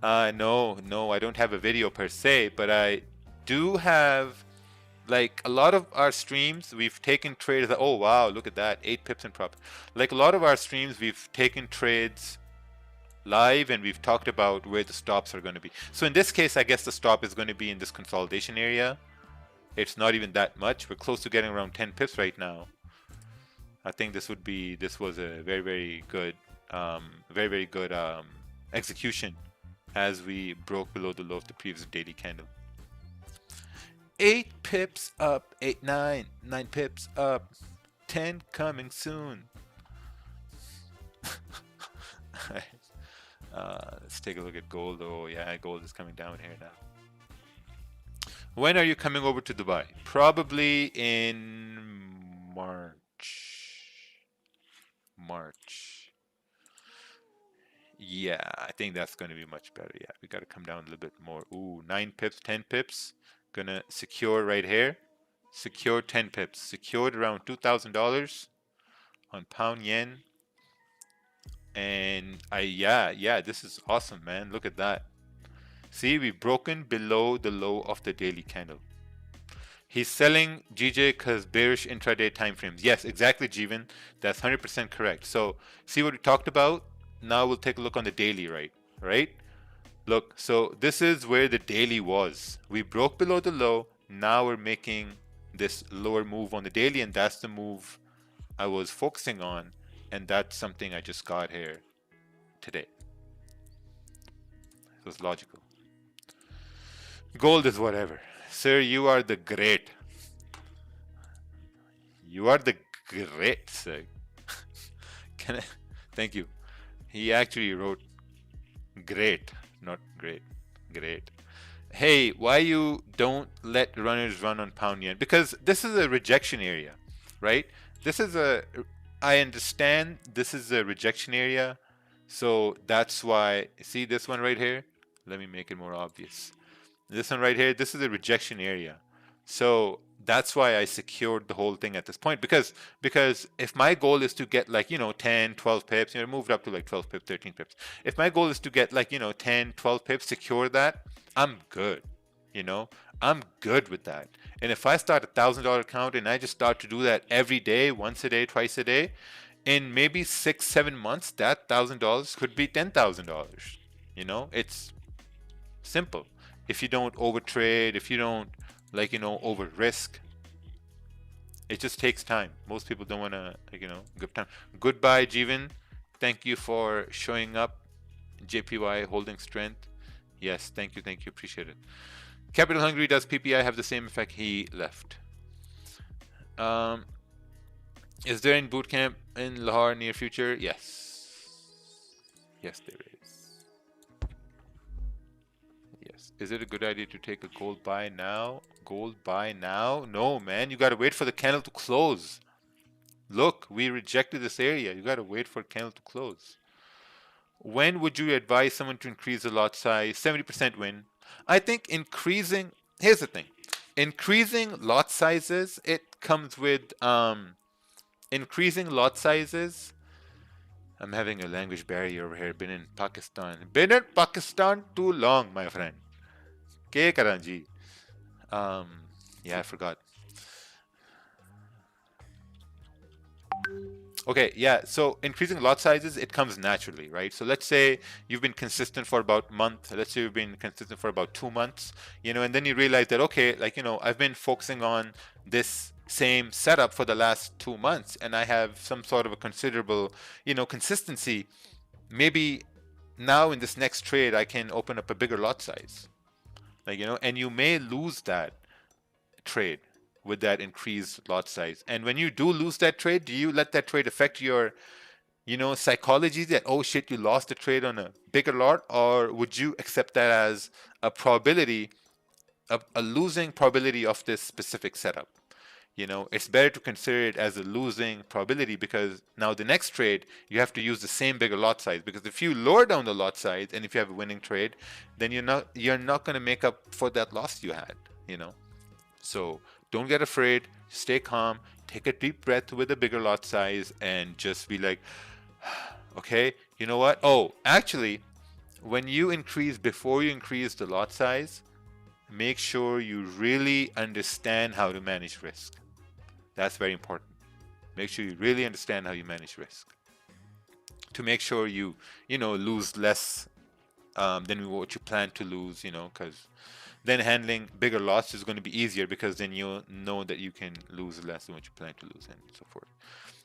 Speaker 1: No, I don't have a video per se, but I do have Like a lot of our streams, we've taken trades that, oh wow, look at that, 8 pips in profit. Like a lot of our streams, we've taken trades live and we've talked about where the stops are going to be. So in this case, I guess the stop is going to be in this consolidation area. It's not even that much. We're close to getting around 10 pips right now. I think this was a very good execution as we broke below the low of the previous daily candle. 8 pips up, 9 pips up, 10 coming soon. Let's take a look at gold. Oh yeah, gold is coming down here now. When are you coming over to Dubai? Probably in March. Yeah, I think that's going to be much better. Yeah, we got to come down a little bit more. Ooh, 9 pips, 10 pips. Gonna secure right here. Secure 10 pips. Secured around $2,000 on pound yen. And yeah, this is awesome, man. Look at that. See, we've broken below the low of the daily candle. He's selling GJ because bearish intraday time frames. Yes, exactly, Jeevan. That's 100% correct. So see what we talked about? Now we'll take a look on the daily, right? Look, so this is where the daily was. We broke below the low. Now we're making this lower move on the daily, and that's the move I was focusing on. And that's something I just got here today. It was logical. Gold is whatever. Sir, you are the great. You are the great, sir. Thank you. He actually wrote great, not great. Great. Hey, why you don't let runners run on pound yen? Because this is a rejection area, right? I understand this is a rejection area. So that's why, see this one right here? Let me make it more obvious. This one right here, this is a rejection area. So that's why I secured the whole thing at this point, because if my goal is to get like, 10, 12 pips, moved up to like 12 pips, 13 pips. If my goal is to get like, 10, 12 pips, secure that, I'm good. I'm good with that. And if I start a $1,000 account and I just start to do that every day, once a day, twice a day, in maybe 6-7 months, that $1,000 could be $10,000. It's simple. If you don't overtrade, if you don't over risk, it just takes time. Most people don't want to give time. Goodbye, Jeevan. Thank you for showing up. JPY holding strength. Yes, thank you, appreciate it. Capital Hungry, does PPI have the same effect? He left. Is there any boot camp in Lahore near future? Yes, there is. Yes. Is it a good idea to take a gold buy now? No, man. You gotta wait for the candle to close. Look, we rejected this area. You gotta wait for the candle to close. When would you advise someone to increase the lot size? 70% win. I think increasing, here's the thing. Increasing lot sizes, it comes with increasing lot sizes. I'm having a language barrier over here. Been in Pakistan too long, my friend. Ke Karanji. Yeah, I forgot. Okay, yeah, so increasing lot sizes, it comes naturally, right? So let's say you've been consistent for about a month. Let's say you've been consistent for about 2 months, and then you realize that, okay, I've been focusing on this same setup for the last 2 months, and I have some sort of a considerable, consistency. Maybe now in this next trade, I can open up a bigger lot size, and you may lose that trade with that increased lot size. And when you do lose that trade, do you let that trade affect your psychology that, oh shit, you lost the trade on a bigger lot? Or would you accept that as a probability of a losing probability of this specific setup? It's better to consider it as a losing probability, because now the next trade you have to use the same bigger lot size, because if you lower down the lot size and if you have a winning trade, then you're not going to make up for that loss you had. So don't get afraid, stay calm, take a deep breath with a bigger lot size, and just be like, okay, you know what? Oh, actually, when you increase, before you increase the lot size, make sure you really understand how to manage risk. That's very important. Make sure you really understand how you manage risk to make sure you lose less than what you plan to lose, because then handling bigger loss is going to be easier, because then you'll know that you can lose less than what you plan to lose, and so forth.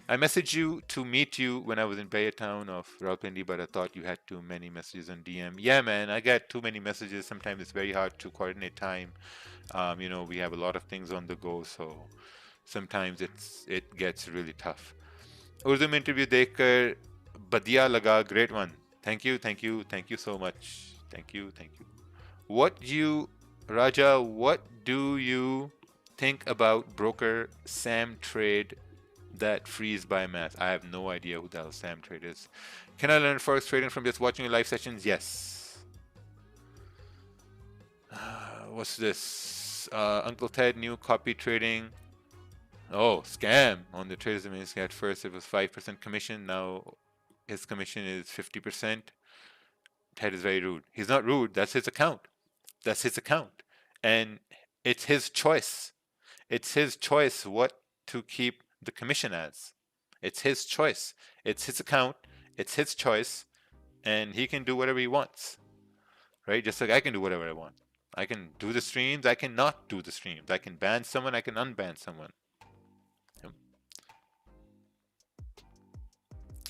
Speaker 1: I messaged you to meet you when I was in Baytown of Rawalpindi, but I thought you had too many messages on DM. Yeah, man, I get too many messages. Sometimes it's very hard to coordinate time. We have a lot of things on the go, so sometimes it gets really tough. Urdu में interview देखकर बढ़िया लगा, great one. Thank you so much. Thank you. Raja, what do you think about broker Sam Trade that freeze by math? I have no idea who the hell Sam Trade is. Can I learn Forex trading from just watching your live sessions? Yes. What's this? Uncle Ted, new copy trading. Oh, scam on the traders. At first it was 5% commission. Now his commission is 50%. Ted is very rude. He's not rude. That's his account. And it's his choice. It's his choice what to keep the commission as. It's his choice. It's his account. It's his choice. And he can do whatever he wants. Right? Just like I can do whatever I want. I can do the streams. I can not do the streams. I can ban someone. I can unban someone.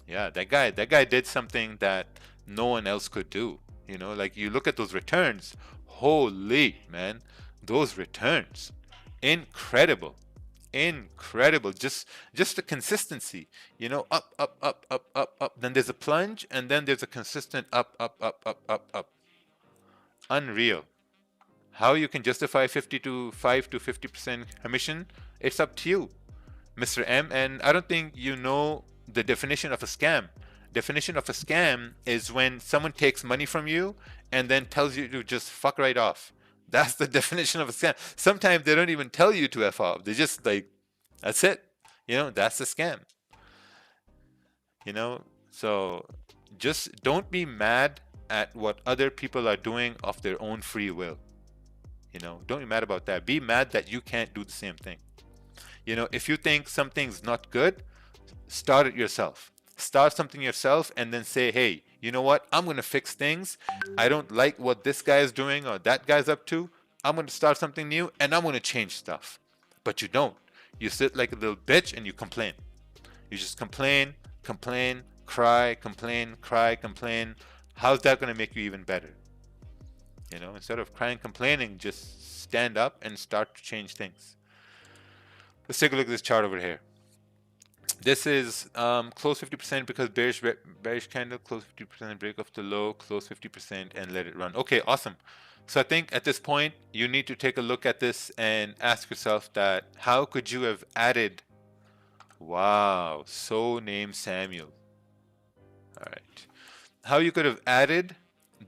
Speaker 1: Yeah, that guy did something that no one else could do. Like you look at those returns. Holy man, those returns, incredible. Just the consistency. Up. Then there's a plunge, and then there's a consistent up. Unreal. How you can justify 5 to 50% commission? It's up to you, Mr. M. And I don't think you know the definition of a scam. Definition of a scam is when someone takes money from you and then tells you to just fuck right off. That's the definition of a scam. Sometimes they don't even tell you to F off. They just like, that's it. That's a scam. So just don't be mad at what other people are doing of their own free will. Don't be mad about that. Be mad that you can't do the same thing. If you think something's not good, start it yourself. Start something yourself and then say, hey, you know what? I'm going to fix things. I don't like what this guy is doing or that guy's up to. I'm going to start something new and I'm going to change stuff. But you don't. You sit like a little bitch and you complain. You just complain, cry. How's that going to make you even better? Instead of crying, complaining, just stand up and start to change things. Let's take a look at this chart over here. This is close 50% because bearish candle, close 50%, break off the low, close 50% and let it run. Okay, awesome. So I think at this point you need to take a look at this and ask yourself that how could you have added, wow, so named Samuel. All right. How you could have added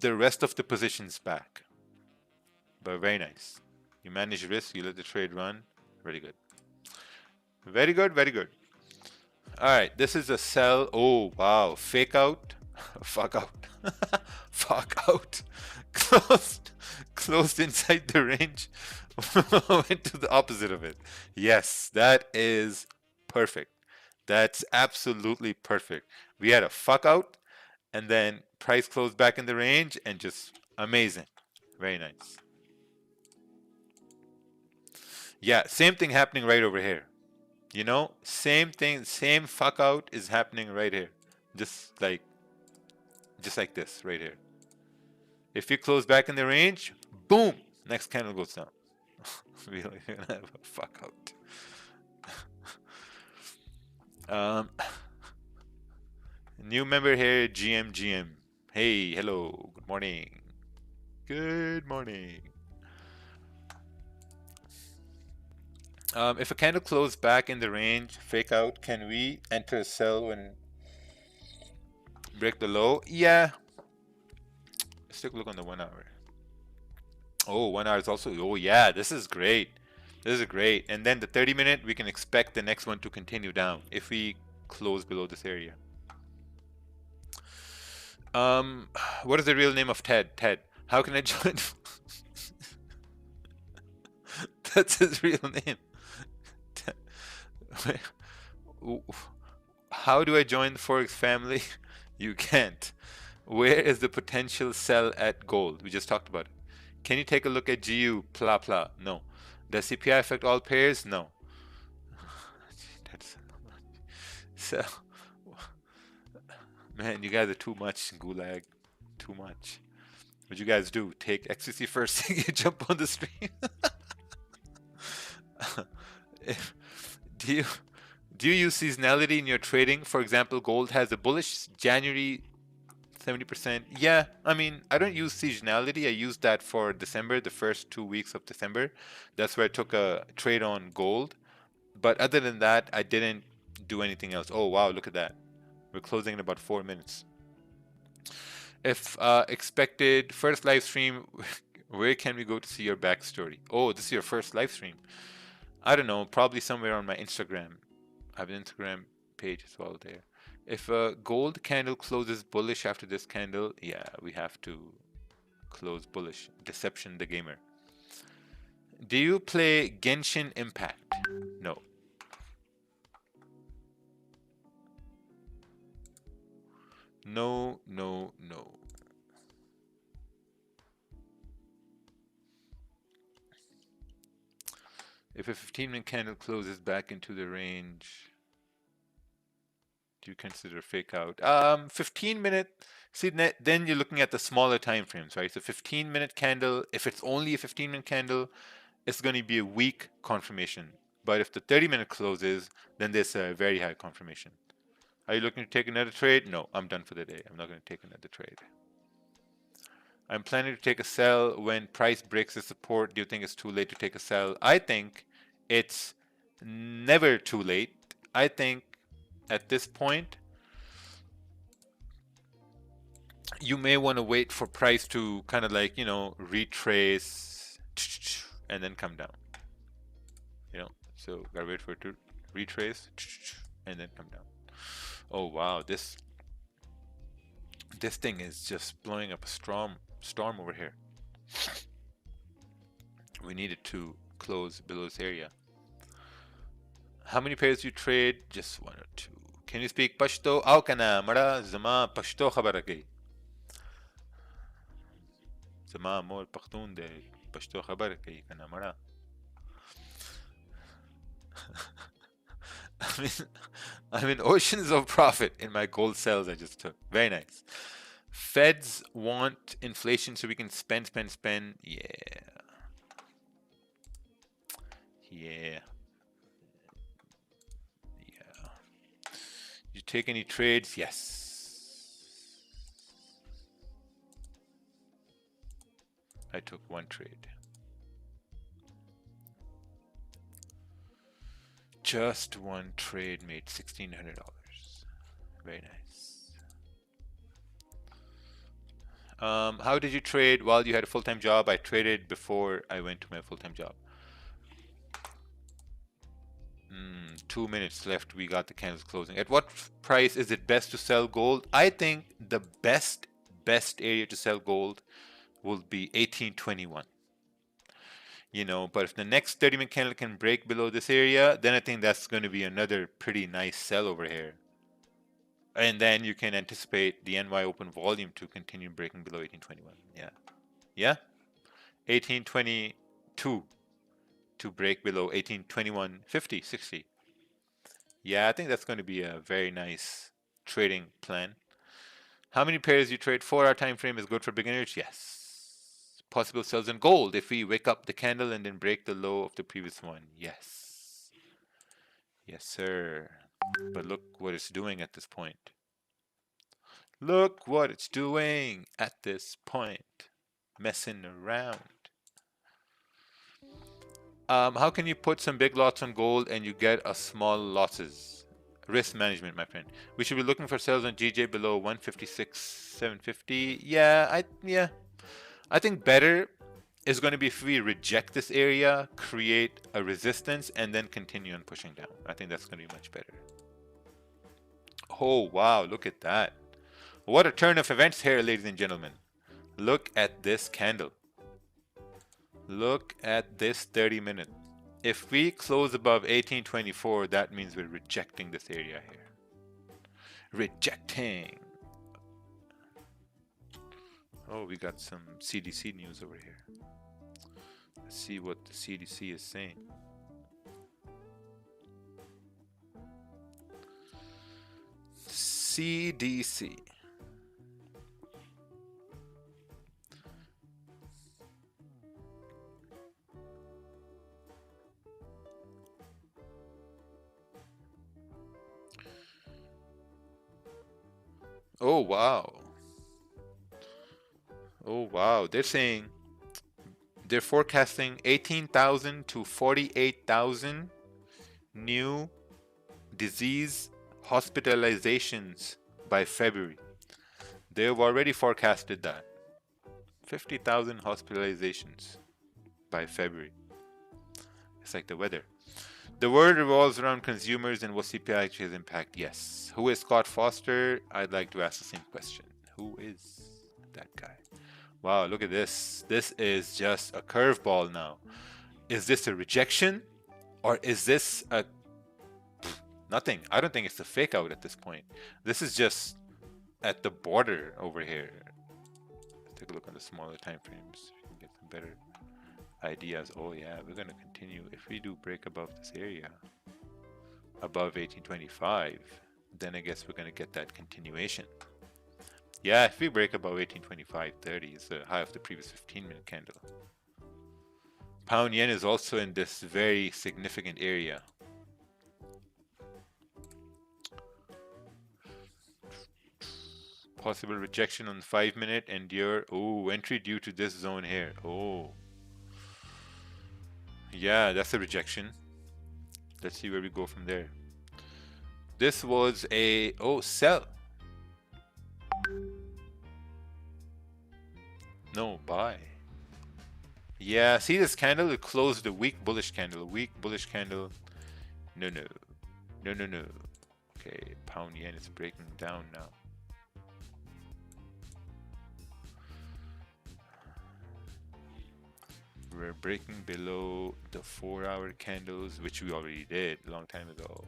Speaker 1: the rest of the positions back. But very nice. You manage risk, you let the trade run. Very good. Very good. All right, this is a sell. Oh, wow. Fake out. Fuck out. Fuck out. Closed inside the range. Went to the opposite of it. Yes, that is perfect. That's absolutely perfect. We had a fuck out, and then price closed back in the range, and just amazing. Very nice. Yeah, same thing happening right over here. Same thing, same fuck out is happening right here. Just like this right here. If you close back in the range, boom, next candle goes down. We're gonna have a fuck out. New member here, GM. Hey, hello, good morning. If a candle closed back in the range, fake out, can we enter a sell when break the low? Yeah. Let's take a look on the 1 hour. Oh, 1 hour is also, oh yeah, this is great. And then the 30-minute, we can expect the next one to continue down if we close below this area. What is the real name of Ted? How can I join? That's his real name. How do I join the Forex family? You can't. Where is the potential sell at gold? We just talked about it. Can you take a look at GU? Blah blah. No. Does CPI affect all pairs? No. That's so. Man, you guys are too much, Gulag. Too much. What you guys do? Take ecstasy first thing you jump on the stream. If, do you do you use seasonality in your trading? For example, gold has a bullish January 70%. Yeah, I mean, I don't use seasonality. I used that for December, the first 2 weeks of December. That's where I took a trade on gold. But other than that, I didn't do anything else. Oh, wow, look at that. We're closing in about 4 minutes. If expected first live stream, where can we go to see your backstory? Oh, this is your first live stream. I don't know, probably somewhere on my Instagram. I have an Instagram page as well there. If a gold candle closes bullish after this candle, yeah, we have to close bullish. Deception the gamer. Do you play Genshin Impact? No. No, no, no. If a 15-minute candle closes back into the range, do you consider fake out? 15-minute, see, then you're looking at the smaller time frames, right? So 15-minute candle, if it's only a 15-minute candle, it's going to be a weak confirmation. But if the 30-minute closes, then there's a very high confirmation. Are you looking to take another trade? No, I'm done for the day. I'm not going to take another trade. I'm planning to take a sell when price breaks the support. Do you think it's too late to take a sell? I think it's never too late. I think at this point, you may want to wait for price to kind of like, retrace and then come down. So gotta wait for it to retrace and then come down. Oh wow, this thing is just blowing up a storm over here. We needed to close below this area. How many pairs do you trade? Just 1 or 2. Can you speak Pashto? Aw kana mara zama Pashto khabar ki. Zama mol Pakhtun de Pashto khabar ki kana mara. I mean, oceans of profit in my gold sales I just took. Very nice. Feds want inflation so we can spend. Yeah. Yeah. Yeah. You take any trades? Yes. I took 1 trade. Just 1 trade made $1,600. Very nice. How did you trade while you had a full-time job? I traded before I went to my full-time job. 2 minutes left. We got the candles closing. At what price is it best to sell gold? I think the best area to sell gold will be 1821. But if the next 30-minute candle can break below this area, then I think that's going to be another pretty nice sell over here. And then you can anticipate the NY open volume to continue breaking below 1821. Yeah? 1822 to break below 1821.50, 60. Yeah, I think that's going to be a very nice trading plan. How many pairs you trade? 4-hour time frame is good for beginners? Yes. Possible sells in gold if we wake up the candle and then break the low of the previous one. Yes. Yes, sir. But look what it's doing at this point. Look what it's doing at this point. Messing around. How can you put some big lots on gold and you get a small losses? Risk management, my friend. We should be looking for sales on GJ below 156.750. Yeah. I think better is going to be if we reject this area, create a resistance, and then continue on pushing down. I think that's going to be much better. Oh, wow. Look at that. What a turn of events here, ladies and gentlemen. Look at this candle. Look at this 30-minute. If we close above 1824, that means we're rejecting this area here. Rejecting. Oh, we got some CDC news over here. Let's see what the CDC is saying. CDC. Oh, wow. Oh, wow. They're saying they're forecasting 18,000 to 48,000 new disease hospitalizations by February. They've already forecasted that. 50,000 hospitalizations by February. It's like the weather. The world revolves around consumers and will CPI actually has impact? Yes. Who is Scott Foster? I'd like to ask the same question. Who is that guy? Wow, look at this. This is just a curveball now. Is this a rejection? Or is this a... nothing. I don't think it's a fake out at this point. This is just at the border over here. Let's take a look at the smaller time frames. Get some better ideas. Oh yeah, we're going to continue. If we do break above this area, above 1825, then I guess we're going to get that continuation. Yeah, if we break above 1825.30, it's the high of the previous 15-minute candle. Pound yen is also in this very significant area. Possible rejection on 5-minute endure. Oh, entry due to this zone here. Oh. Yeah, that's a rejection. Let's see where we go from there. This was a... oh, sell. No, buy. Yeah, see this candle? It closed a weak bullish candle. A weak bullish candle. No, no. No, no, no. Okay, pound yen is breaking down now. We're breaking below the 4-hour candles, which we already did a long time ago.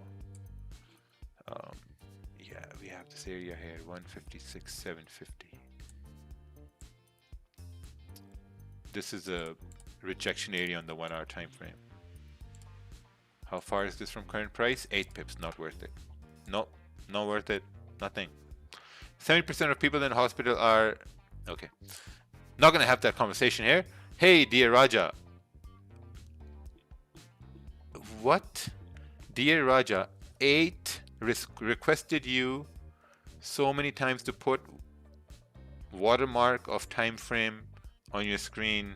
Speaker 1: Yeah, we have this area here, 156.750. This is a rejection area on the 1-hour time frame. How far is this from current price? 8 pips, not worth it. Nope, not worth it. Nothing. 70% of people in hospital are... okay. Not gonna have that conversation here. Hey, dear Raja. What? Dear Raja, 8 requested you so many times to put watermark of time frame on your screen.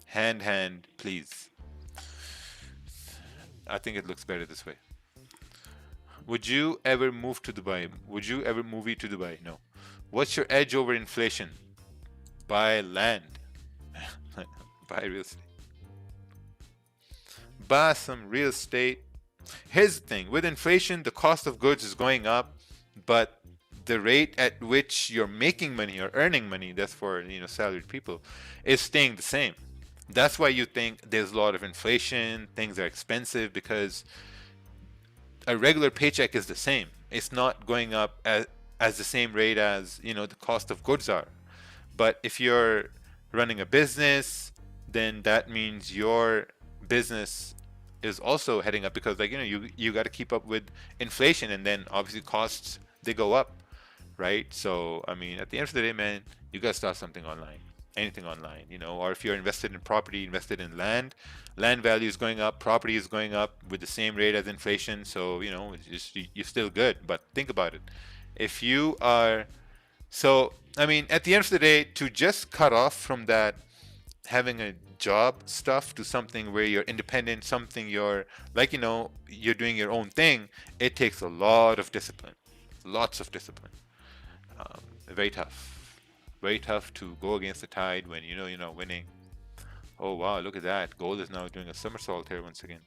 Speaker 1: Hand, please. I think it looks better this way. Would you ever move to Dubai? Would you ever move to Dubai? No. What's your edge over inflation? Buy land. Buy real estate. Buy some real estate. Here's the thing. With inflation, the cost of goods is going up, but the rate at which you're making money or earning money, that's for, you know, salaried people, is staying the same. That's why you think there's a lot of inflation, things are expensive, because a regular paycheck is the same. It's not going up as the same rate as, you know, the cost of goods are. But if you're running a business, then that means your business is also heading up, because, like, you know, you got to keep up with inflation, and then obviously costs, they go up, right? So I mean, at the end of the day, man, you got to start something online, anything online, you know. Or if you're invested in property, invested in land value is going up, property is going up with the same rate as inflation. So, you know, it's just, you're still good. But think about it. If you are, so I mean, at the end of the day, to just cut off from that having a job stuff to something where you're independent, something you're, like, you know, you're doing your own thing, it takes a lot of discipline, lots of discipline. Very tough to go against the tide when you know you're not winning. Oh wow, look at that, gold is now doing a somersault here once again.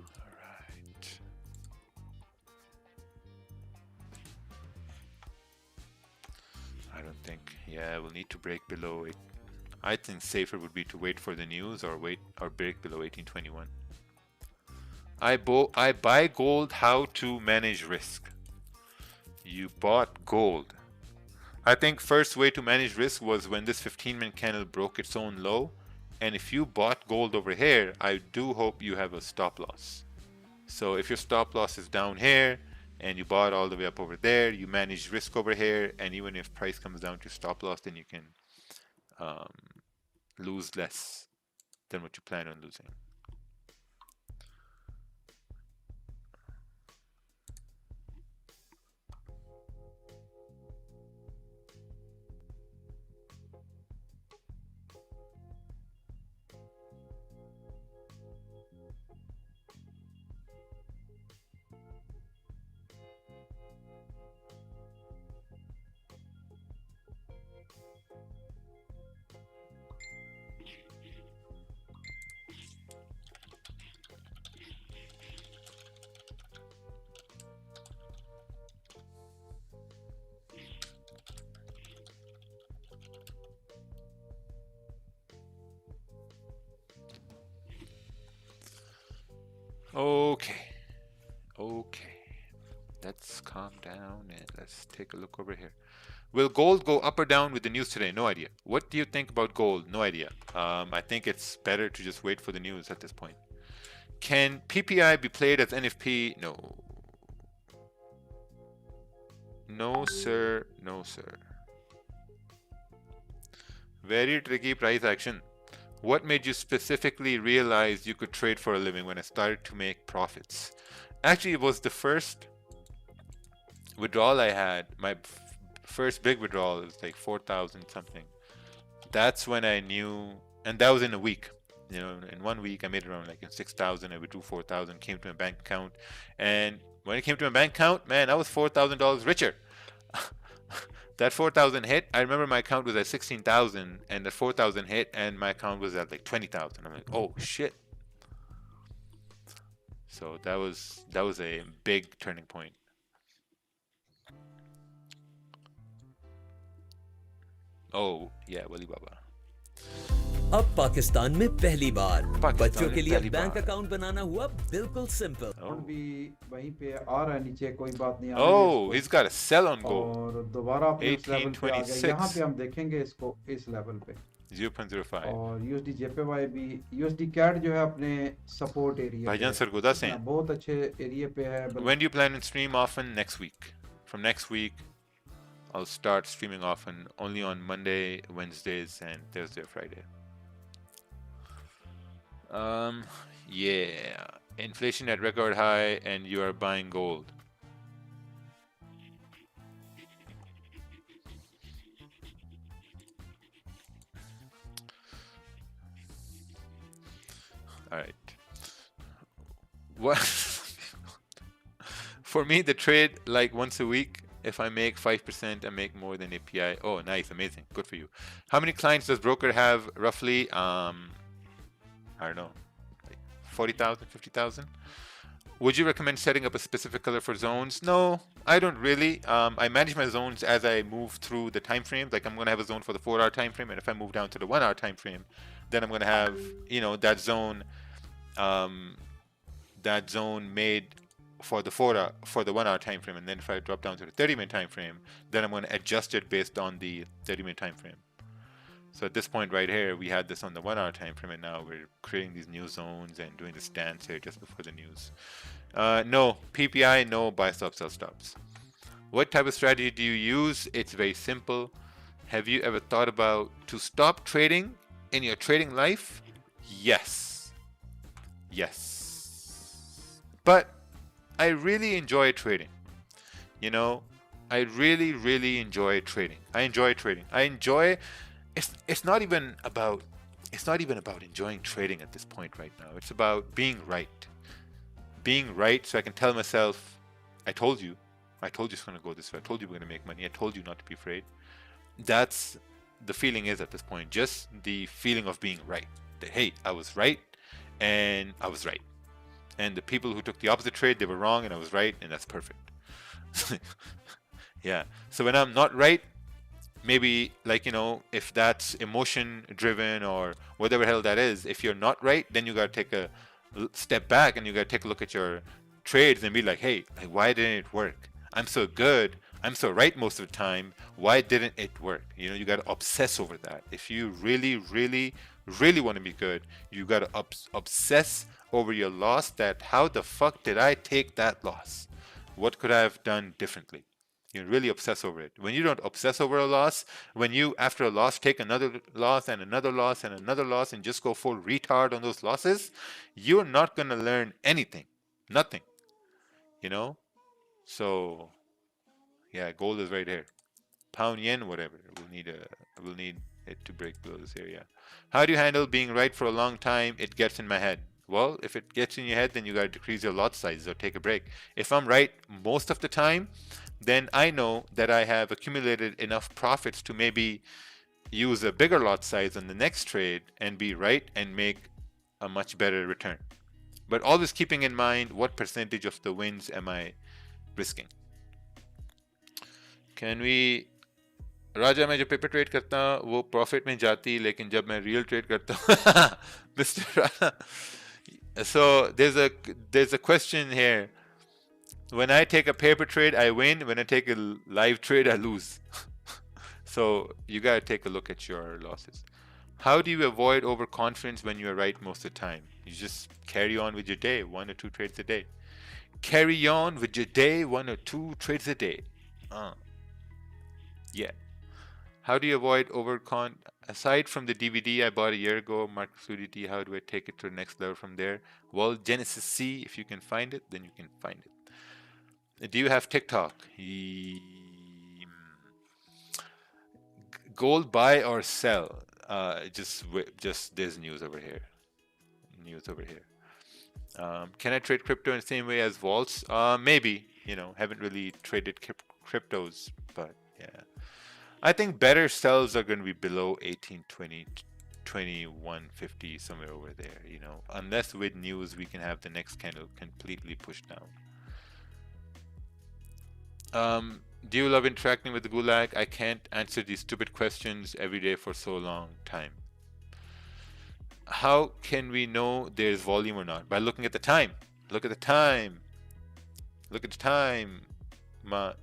Speaker 1: All right, I don't think, yeah, we'll need to break below it. I think safer would be to wait for the news or wait or break below 1821. I buy gold. How to manage risk? You bought gold. I think first way to manage risk was when this 15-minute candle broke its own low. And if you bought gold over here, I do hope you have a stop loss. So if your stop loss is down here and you bought all the way up over there, you manage risk over here, and even if price comes down to stop loss, then you can lose less than what you plan on losing. Okay, let's calm down and let's take a look over here. Will gold go up or down with the news today? No idea. What do you think about gold? No idea. I think it's better to just wait for the news at this point. Can PPI be played as NFP? No. No sir, no sir. Very tricky price action. What made you specifically realize you could trade for a living? When I started to make profits? Actually, it was the first withdrawal I had. My first big withdrawal was like 4,000 something. That's when I knew, and that was in a week. You know, in 1 week I made around like 6,000. I withdrew 4,000, came to my bank account, and when it came to my bank account, man, I was $4,000 richer. That 4,000 hit. I remember my account was at 16,000, and the 4,000 hit, and my account was at like 20,000. I'm like, oh shit. So that was a big turning point. Oh yeah, Wali Baba.
Speaker 2: अब पाकिस्तान में पहली बार बच्चों के लिए bank account बनाना हुआ बिल्कुल simple.
Speaker 3: भी वहीं पे आ रहा है नीचे, कोई बात नहीं।
Speaker 1: Oh, he's got a sell on gold.
Speaker 3: और दोबारा अपने उस लेवल पे आ गया। यहाँ पे हम देखेंगे इसको इस लेवल पे
Speaker 1: 0.05
Speaker 3: और USD JPY भी, USD CAD जो है अपने सपोर्ट एरिया
Speaker 1: भाईजान सरगोदा से
Speaker 3: बहुत अच्छे एरिया पे है।
Speaker 1: When do you plan to stream often? Next week. From next week I'll start streaming often, only on Monday, Wednesdays, and Thursday, Friday. Yeah, inflation at record high, and you are buying gold. All right. What? For me, the trade like once a week. If I make 5%, I make more than API. Oh, nice, amazing, good for you. How many clients does broker have roughly? I don't know, like 40,000, 50,000. Would you recommend setting up a specific color for zones? No, I don't really. I manage my zones as I move through the time frame. Like I'm going to have a zone for the 4-hour time frame, and if I move down to the 1-hour time frame, then I'm going to have, you know, that zone made for the 1-hour time frame, and then if I drop down to the 30-minute time frame, then I'm going to adjust it based on the 30-minute time frame. So at this point right here, we had this on the 1-hour time frame, and now we're creating these new zones and doing the stance here just before the news. No PPI, no buy stop, sell stops. What type of strategy do you use? It's very simple. Have you ever thought about to stop trading in your trading life? Yes. But I really enjoy trading. You know, I really enjoy trading. I enjoy trading. It's not even about enjoying trading at this point right now. It's about being right. Being right so I can tell myself, I told you it's going to go this way. I told you we're going to make money. I told you not to be afraid. That's the feeling is at this point. Just the feeling of being right. That, hey, I was right and I was right. And the people who took the opposite trade, they were wrong and I was right, and that's perfect. Yeah. So when I'm not right, maybe, like, you know, if that's emotion driven or whatever hell that is, if you're not right, then you got to take a step back and you got to take a look at your trades and be like, hey, like, why didn't it work? I'm so good, I'm so right most of the time, why didn't it work? You know, you got to obsess over that. If you really want to be good, you got to obsess over your loss, that how the fuck did I take that loss? What could I have done differently? You really obsess over it. When you don't obsess over a loss, when you, after a loss, take another loss and another loss and another loss and just go full retard on those losses, you're not going to learn anything. Nothing. You know? So, yeah, gold is right here. Pound yen, whatever. We'll need it to break below this area. How do you handle being right for a long time? It gets in my head. Well, if it gets in your head, then you got to decrease your lot size or take a break. If I'm right most of the time, then I know that I have accumulated enough profits to maybe use a bigger lot size on the next trade and be right and make a much better return. But always keeping in mind, what percentage of the wins am I risking? Can we... राजा, मैं जो paper trade करता हूँ वो profit में जाती, लेकिन जब मैं रियल ट्रेड करता हूँ mister Rana, so there's a question here. When I take a paper trade, I win. When I take a live trade, I lose. So you gotta take a look at your losses. How do you avoid overconfidence when you're right most of the time? You just carry on with your day, 1 or 2 trades a day. Carry on with your day, 1 or 2 trades a day. Yeah. How do you avoid aside from the DVD I bought a year ago, Market Fluidity, how do I take it to the next level from there? Well, Genesis C, if you can find it, then you can find it. Do you have TikTok? Gold buy or sell? Just there's news over here. Can I trade crypto in the same way as vaults? Maybe. You know, haven't really traded cryptos, but yeah. I think better sells are going to be below 1820, 2150, somewhere over there, you know, unless with news we can have the next candle completely pushed down. Do you love interacting with the Gulag? I can't answer these stupid questions every day for so long time. How can we know there's volume or not? By looking at the time. Look at the time. Look at the time, my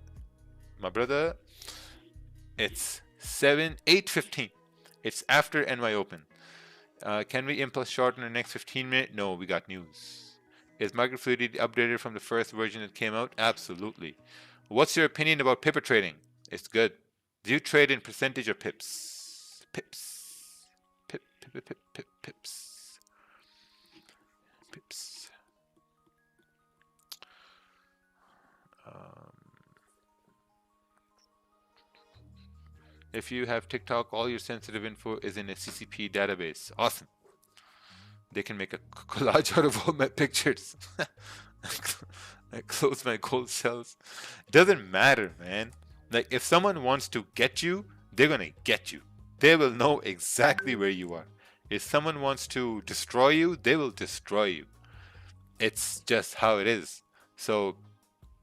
Speaker 1: brother. It's 8:15. It's after NY Open. Can we impulse short in the next 15 minutes? No, we got news. Is Market Fluidity updated from the first version that came out? Absolutely. What's your opinion about paper trading? It's good. Do you trade in percentage or pips? Pips. Pips. If you have TikTok, all your sensitive info is in a CCP database. Awesome. They can make a collage out of all my pictures. I close my cold cells. Doesn't matter, man. Like, if someone wants to get you, they're gonna get you. They will know exactly where you are. If someone wants to destroy you, they will destroy you. It's just how it is. So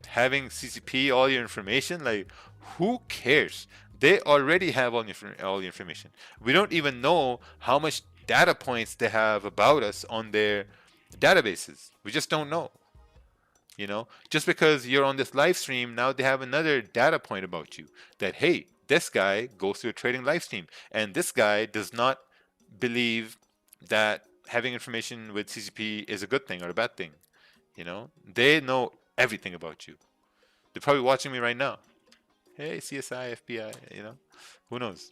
Speaker 1: having CCP all your information, like, who cares? They already have all your information. We don't even know how much data points they have about us on their databases. We just don't know. You know, just because you're on this live stream, now they have another data point about you that, hey, this guy goes to a trading live stream, and this guy does not believe that having information with CCP is a good thing or a bad thing. You know, they know everything about you. They're probably watching me right now. Hey, CSI, FBI, you know, who knows?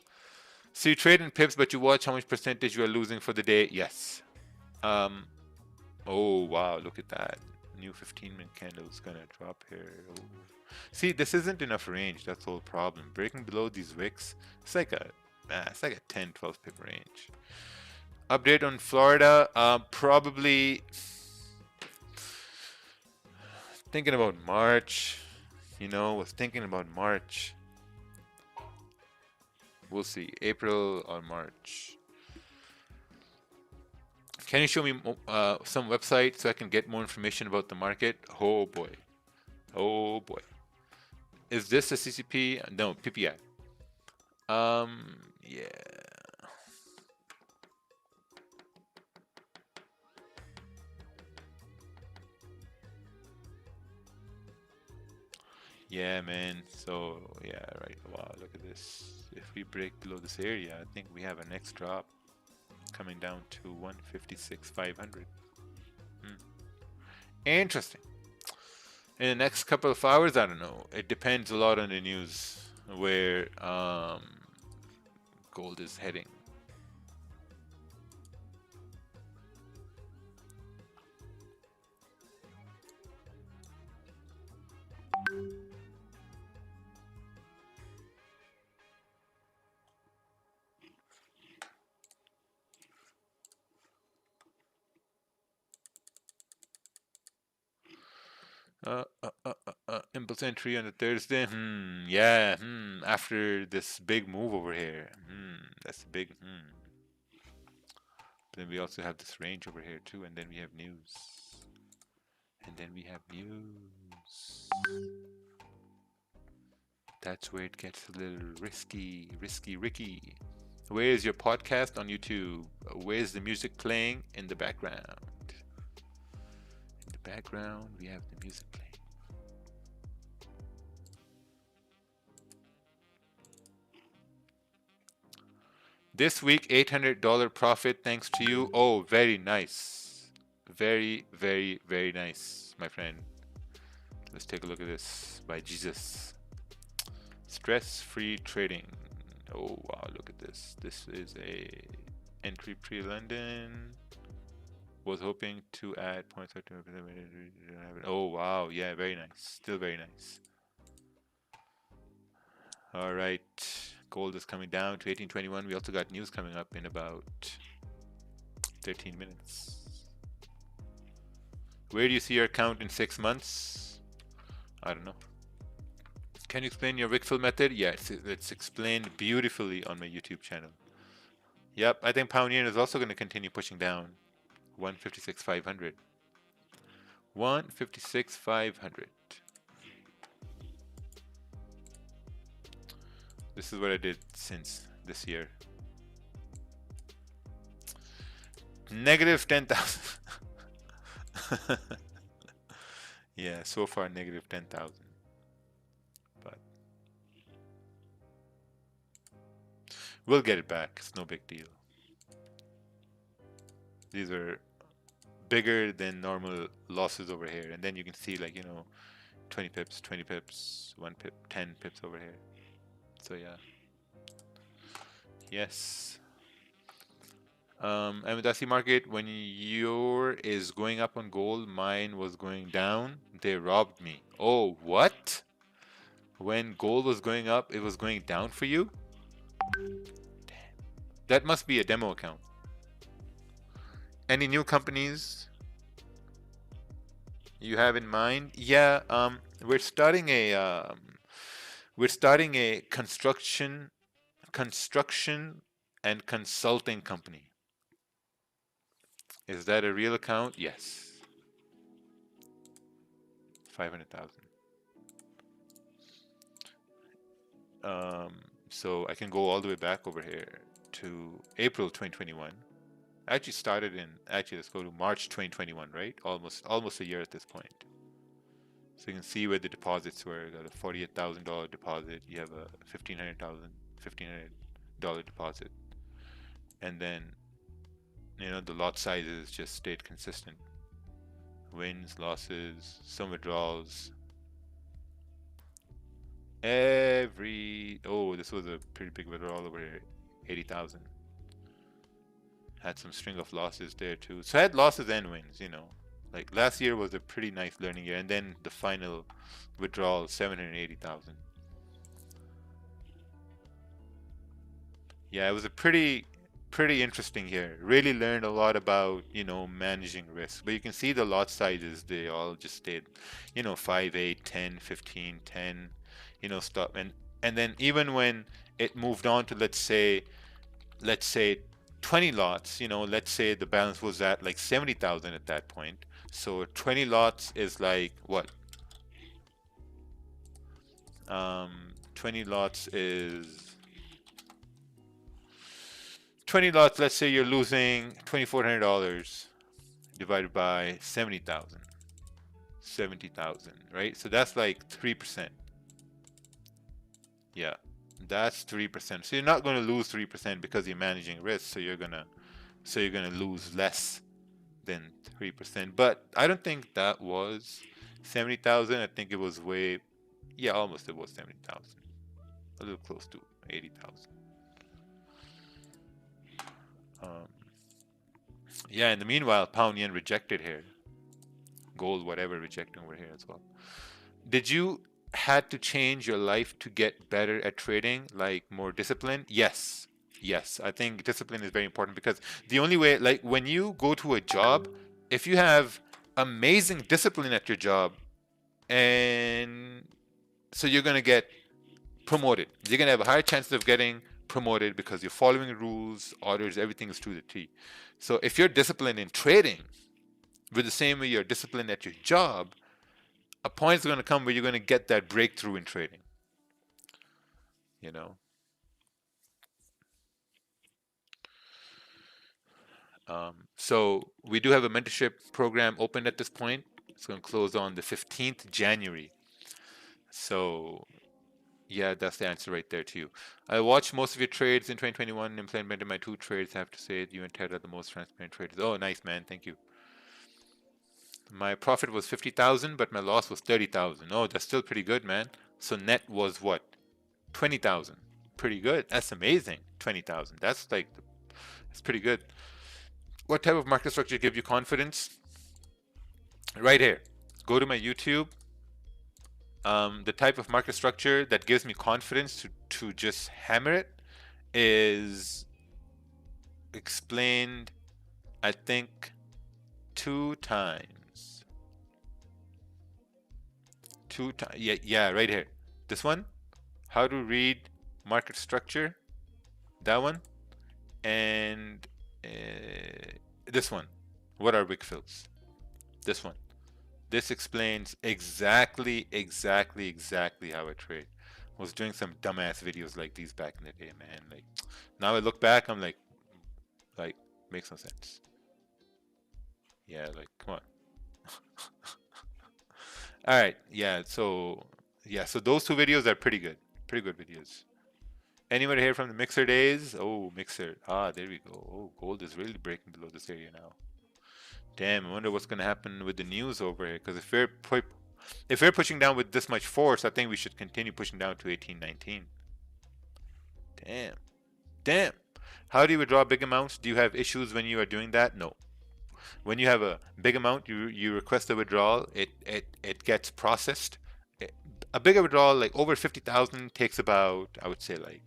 Speaker 1: So you trade in pips, but you watch how much percentage you are losing for the day. Yes. Oh, wow, look at that. New 15-minute candle is going to drop here. Ooh. See, this isn't enough range. That's the whole problem. Breaking below these wicks, it's like a 10, 12 pip range. Update on Florida, probably thinking about March. You know, was thinking about March. We'll see, April or March. Can you show me some website so I can get more information about the market? Oh boy. Oh boy. Is this a CCP? No, PPI. Yeah. Yeah, man. So, yeah, right. Wow, look at this. If we break below this area, I think we have a next drop coming down to 156,500. Interesting. In the next couple of hours, I don't know. It depends a lot on the news where gold is heading. Impulse entry on the Thursday. Yeah. After this big move over here. That's a big. Then we also have this range over here too, and then we have news. And then we have news. That's where it gets a little risky, Ricky. Where is your podcast on YouTube? Where's the music playing in the background? In the background, we have the music playing. This week, $800 profit thanks to you. Oh, very nice. Very, very, very nice, my friend. Let's take a look at this by Jesus. Stress-free trading. Oh, wow, look at this. This is a entry pre-London. Was hoping to add 0.13%. Oh, wow. Yeah, very nice. Still very nice. All right. Gold is coming down to 1821. We also got news coming up in about 13 minutes. Where do you see your account in 6 months? I don't know. Can you explain your wick fill method? Yes, it's explained beautifully on my YouTube channel. Yep, I think pound yen is also going to continue pushing down. 156,500. 156,500. This is what I did since this year. Negative 10,000. Yeah, so far negative 10,000. But we'll get it back. It's no big deal. These are bigger than normal losses over here. And then you can see, like, 20 pips, 20 pips, 1 pip, 10 pips over here. So yeah. Yes. And with Aussie market, when your is going up on gold, mine was going down. They robbed me. Oh, what? When gold was going up, it was going down for you? Damn. That must be a demo account. Any new companies you have in mind? Yeah, we're starting a construction and consulting company. Is that a real account? Yes. 500,000. So I can go all the way back over here to April 2021. I actually started in, let's go to March 2021, right? Almost a year at this point. So you can see where the deposits were. You got a $48,000 deposit. You have a $1,500 deposit. And then, the lot sizes just stayed consistent. Wins, losses, some withdrawals. This was a pretty big withdrawal over here. 80,000. Had some string of losses there too. So I had losses and wins, Like last year was a pretty nice learning year, and then the final withdrawal, 780,000. Yeah, it was a pretty interesting year. Really learned a lot about, managing risk. But you can see the lot sizes, they all just stayed, 5, 8, 10, 15, 10, stop. And then even when it moved on to, let's say 20 lots, let's say the balance was at like 70,000 at that point. So 20 lots is like what? 20 lots is 20 lots, let's say you're losing $2,400 divided by 70,000. 70,000, right? So that's like 3%. Yeah, that's 3%. So you're not going to lose 3% because you're managing risk. So you're gonna lose less than 3%. But I don't think that was 70,000. I think it was way, yeah, almost it was 70,000. A little close to 80,000. Yeah, in the meanwhile, pound yen rejected here. Gold, whatever, rejecting over here as well. Did you had to change your life to get better at trading, like more discipline? Yes. Yes, I think discipline is very important because the only way, like when you go to a job, if you have amazing discipline at your job, and so you're going to get promoted. You're going to have a higher chance of getting promoted because you're following rules, orders, everything is to the T. So if you're disciplined in trading, with the same way you're disciplined at your job, a point is going to come where you're going to get that breakthrough in trading. You know? So we do have a mentorship program open at this point. It's going to close on the 15th January. So yeah, that's the answer right there to you. I watched most of your trades in 2021 and implemented my 2 trades. I have to say you and Ted are the most transparent traders. Oh, nice, man. Thank you. My profit was 50,000, but my loss was 30,000. Oh, that's still pretty good, man. So net was what? 20,000. Pretty good. That's amazing. 20,000. That's pretty good. What type of market structure gives you confidence? Right here. Go to my YouTube. The type of market structure that gives me confidence to just hammer it is explained, I think, 2 times. 2 times. Yeah, right here. This one, how to read market structure. That one, and this one, what are wick fills? This one. This explains exactly how I trade. I was doing some dumbass videos like these back in the day, man. Like, now I look back, I'm like, makes no sense. Yeah, like, come on. All right, yeah. So those 2 videos are pretty good videos. Anybody here from the Mixer days? Oh, Mixer. Ah, there we go. Oh, gold is really breaking below this area now. Damn, I wonder what's going to happen with the news over here. Because if we're pushing down with this much force, I think we should continue pushing down to 1819. Damn. How do you withdraw big amounts? Do you have issues when you are doing that? No. When you have a big amount, you request a withdrawal. It gets processed. A bigger withdrawal, like over 50,000, takes about, I would say, like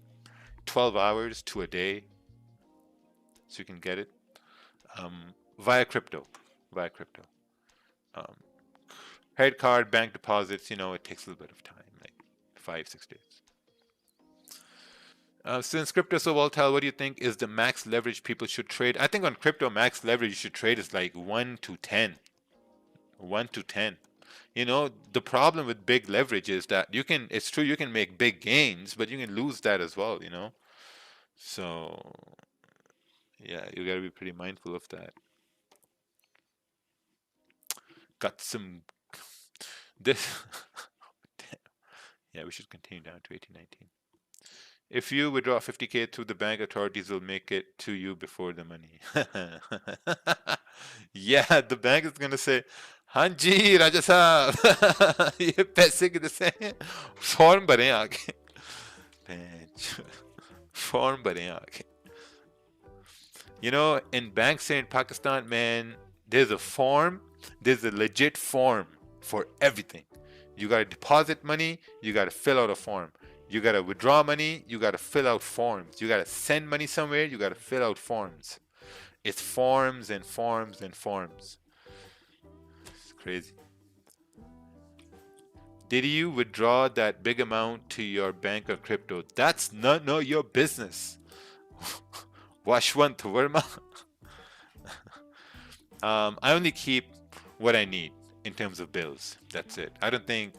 Speaker 1: 12 hours to a day. So you can get it via crypto. Credit card, bank deposits, it takes a little bit of time, like 5-6 days. Since crypto is so volatile, what do you think is the max leverage people should trade? I think on crypto, max leverage you should trade is like 1 to 10. 1 to 10. The problem with big leverage is that it's true you can make big gains, but you can lose that as well, So, yeah, you gotta be pretty mindful of that. Got some, this, yeah, we should continue down to 1819. If you withdraw 50K through the bank, authorities will make it to you before the money. Yeah, the bank is gonna say, Hanji, Raja साहब ये पैसे किधर से हैं? Form भरें आगे. Form भरें आगे. In banks in Pakistan, man, there's a legit form for everything. You gotta deposit money, you gotta fill out a form. You gotta withdraw money, you gotta fill out forms. You gotta send money somewhere, you gotta fill out forms. It's forms and forms and forms. It's crazy. Did you withdraw that big amount to your bank or crypto? That's not your business. Washwant Verma. I only keep what I need in terms of bills. That's it. I don't think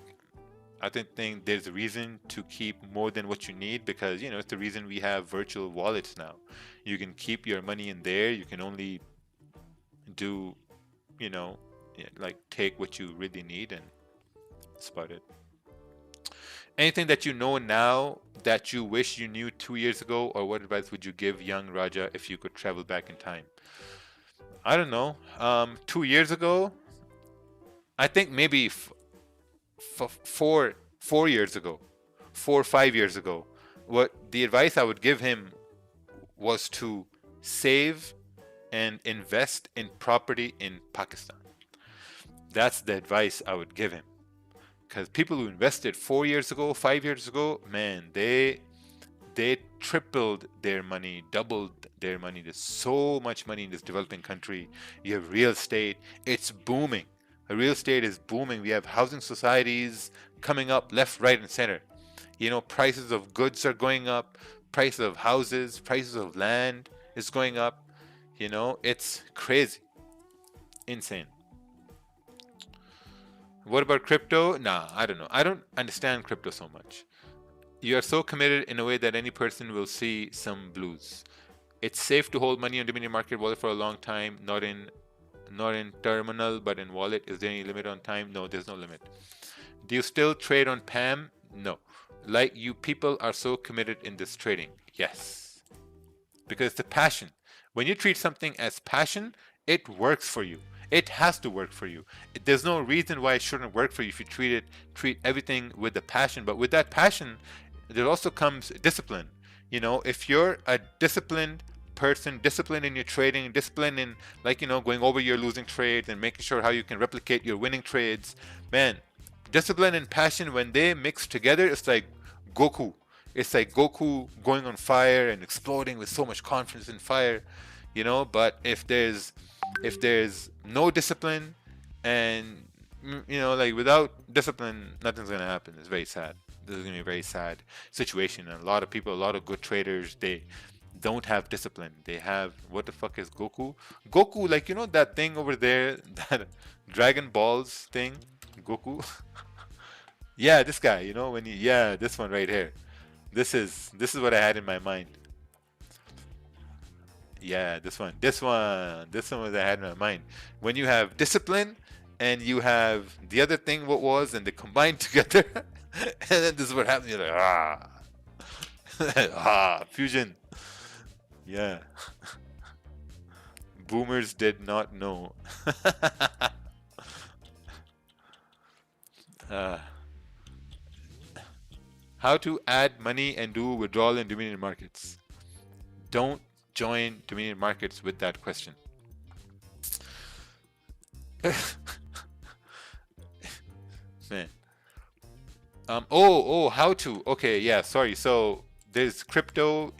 Speaker 1: I think there's a reason to keep more than what you need, because it's the reason we have virtual wallets now. You can keep your money in there. You can only do, like take what you really need, and that's about it. Anything that you know now that you wish you knew 2 years ago, or what advice would you give young Raja if you could travel back in time? I don't know. 2 years ago, I think maybe 4 years ago, 4 or 5 years ago, what the advice I would give him was to save and invest in property in Pakistan. That's the advice I would give him. Because people who invested 4 years ago, 5 years ago, man, they tripled their money, doubled their money. There's so much money in this developing country. You have real estate, it's booming. Real estate is booming. We have housing societies coming up left, right, and center. Prices of goods are going up, prices of houses, prices of land is going up. It's crazy, insane. What about crypto? Nah, I don't know. I don't understand crypto so much. You are so committed in a way that any person will see some blues. It's safe to hold money on Dominion Market Wallet for a long time, not in terminal, but in wallet. Is there any limit on time? No, there's no limit. Do you still trade on PAM? No. Like, you people are so committed in this trading. Yes. Because it's a passion. When you treat something as passion, it works for you. It has to work for you. There's no reason why it shouldn't work for you if you treat everything with a passion. But with that passion, there also comes discipline. If you're a disciplined person, disciplined in your trading, disciplined in going over your losing trades and making sure how you can replicate your winning trades, man, discipline and passion, when they mix together, it's like Goku. It's like Goku going on fire and exploding with so much confidence in fire. But if there's no discipline, and like without discipline, nothing's gonna happen. It's very sad. This is gonna be a very sad situation, and a lot of people, a lot of good traders, they don't have discipline. They have, what the fuck is Goku? Goku, like that thing over there, that Dragon Balls thing, Goku. Yeah, this guy. Yeah, this one right here. This is what I had in my mind. Yeah, this one was I had in my mind. When you have discipline and you have the other thing, what was, and they combine together, and then this is what happens. You're like, fusion. Yeah. Boomers did not know. How to add money and do withdrawal in Dominion markets? Don't join Dominion markets with that question. Man. How to? Okay, yeah, sorry. So there's crypto.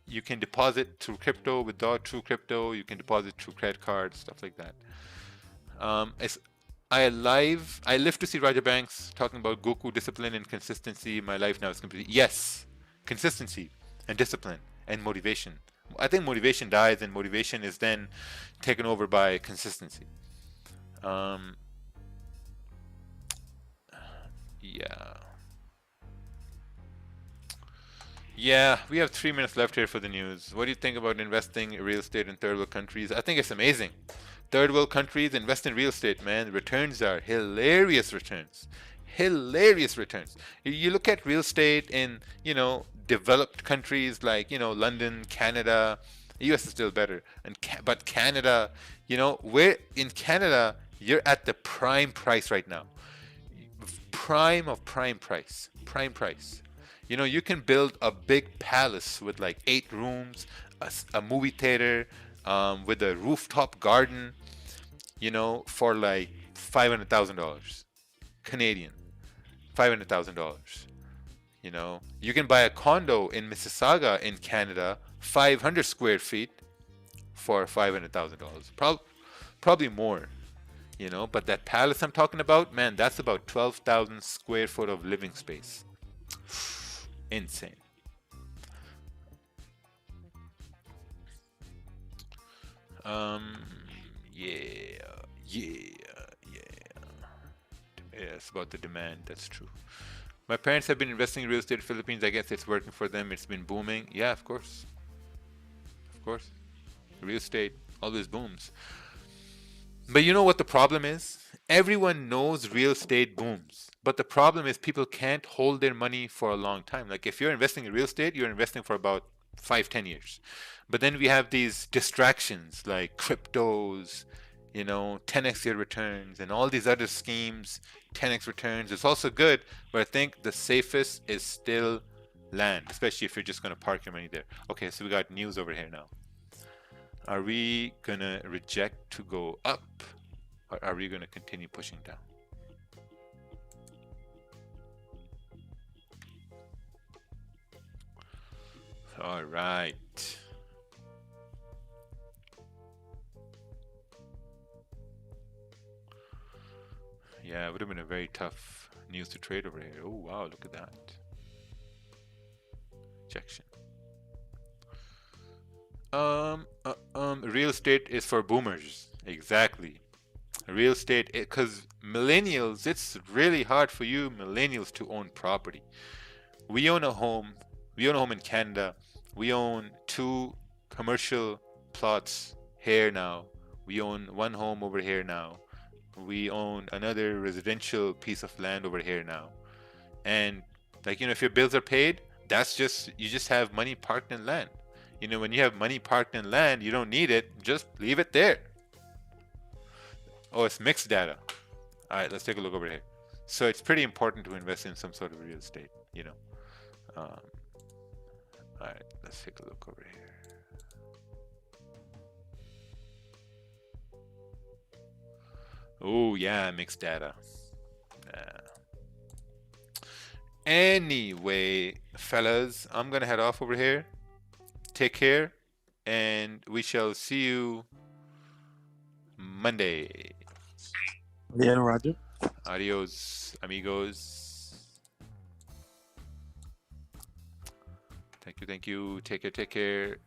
Speaker 1: You can deposit through crypto, withdraw through crypto. You can deposit through credit cards, stuff like that. I live to see Raja Banks talking about Goku, discipline and consistency. My life now is completely, yes, consistency and discipline and motivation. I think motivation dies, and motivation is then taken over by consistency. Yeah, we have 3 minutes left here for the news. What do you think about investing in real estate in third world countries? I think it's amazing. Third world countries, invest in real estate, man. Returns are hilarious returns. Hilarious returns. You look at real estate in, developed countries like, London, Canada. US is still better. But Canada, where in Canada, you're at the prime price right now. Prime of prime price. Prime price. You can build a big palace with like 8 rooms, a movie theater, with a rooftop garden, for like $500,000 Canadian, $500,000. You can buy a condo in Mississauga in Canada, 500 square feet, for $500,000. Probably more, But that palace I'm talking about, man, that's about 12,000 square foot of living space. Insane. Yeah, it's about the demand. That's true. My parents have been investing in real estate in the Philippines. I guess it's working for them. It's been booming. Yeah, of course. Of course. Real estate always booms. But you know what the problem is? Everyone knows real estate booms. But the problem is people can't hold their money for a long time. Like if you're investing in real estate, you're investing for about 5-10 years. But then we have these distractions like cryptos, 10x year returns and all these other schemes, 10x returns. It's also good, but I think the safest is still land, especially if you're just going to park your money there. Okay, so we got news over here now. Are we going to reject to go up, or are we going to continue pushing down? All right. Yeah, it would have been a very tough news to trade over here. Oh, wow, look at that. Rejection. Real estate is for boomers. Exactly. Real estate, because millennials, it's really hard for you millennials to own property. We own a home. We own a home in Canada. We own 2 commercial plots here now. We own 1 home over here now. We own another residential piece of land over here now. And if your bills are paid, you just have money parked in land. When you have money parked in land, you don't need it, just leave it there. Oh, it's mixed data. All right, let's take a look over here. So it's pretty important to invest in some sort of real estate, all right, let's take a look over here. Oh, yeah, mixed data. Anyway, fellas, I'm going to head off over here. Take care, and we shall see you Monday.
Speaker 4: Yeah, Roger.
Speaker 1: Adios, amigos. Thank you. Take care.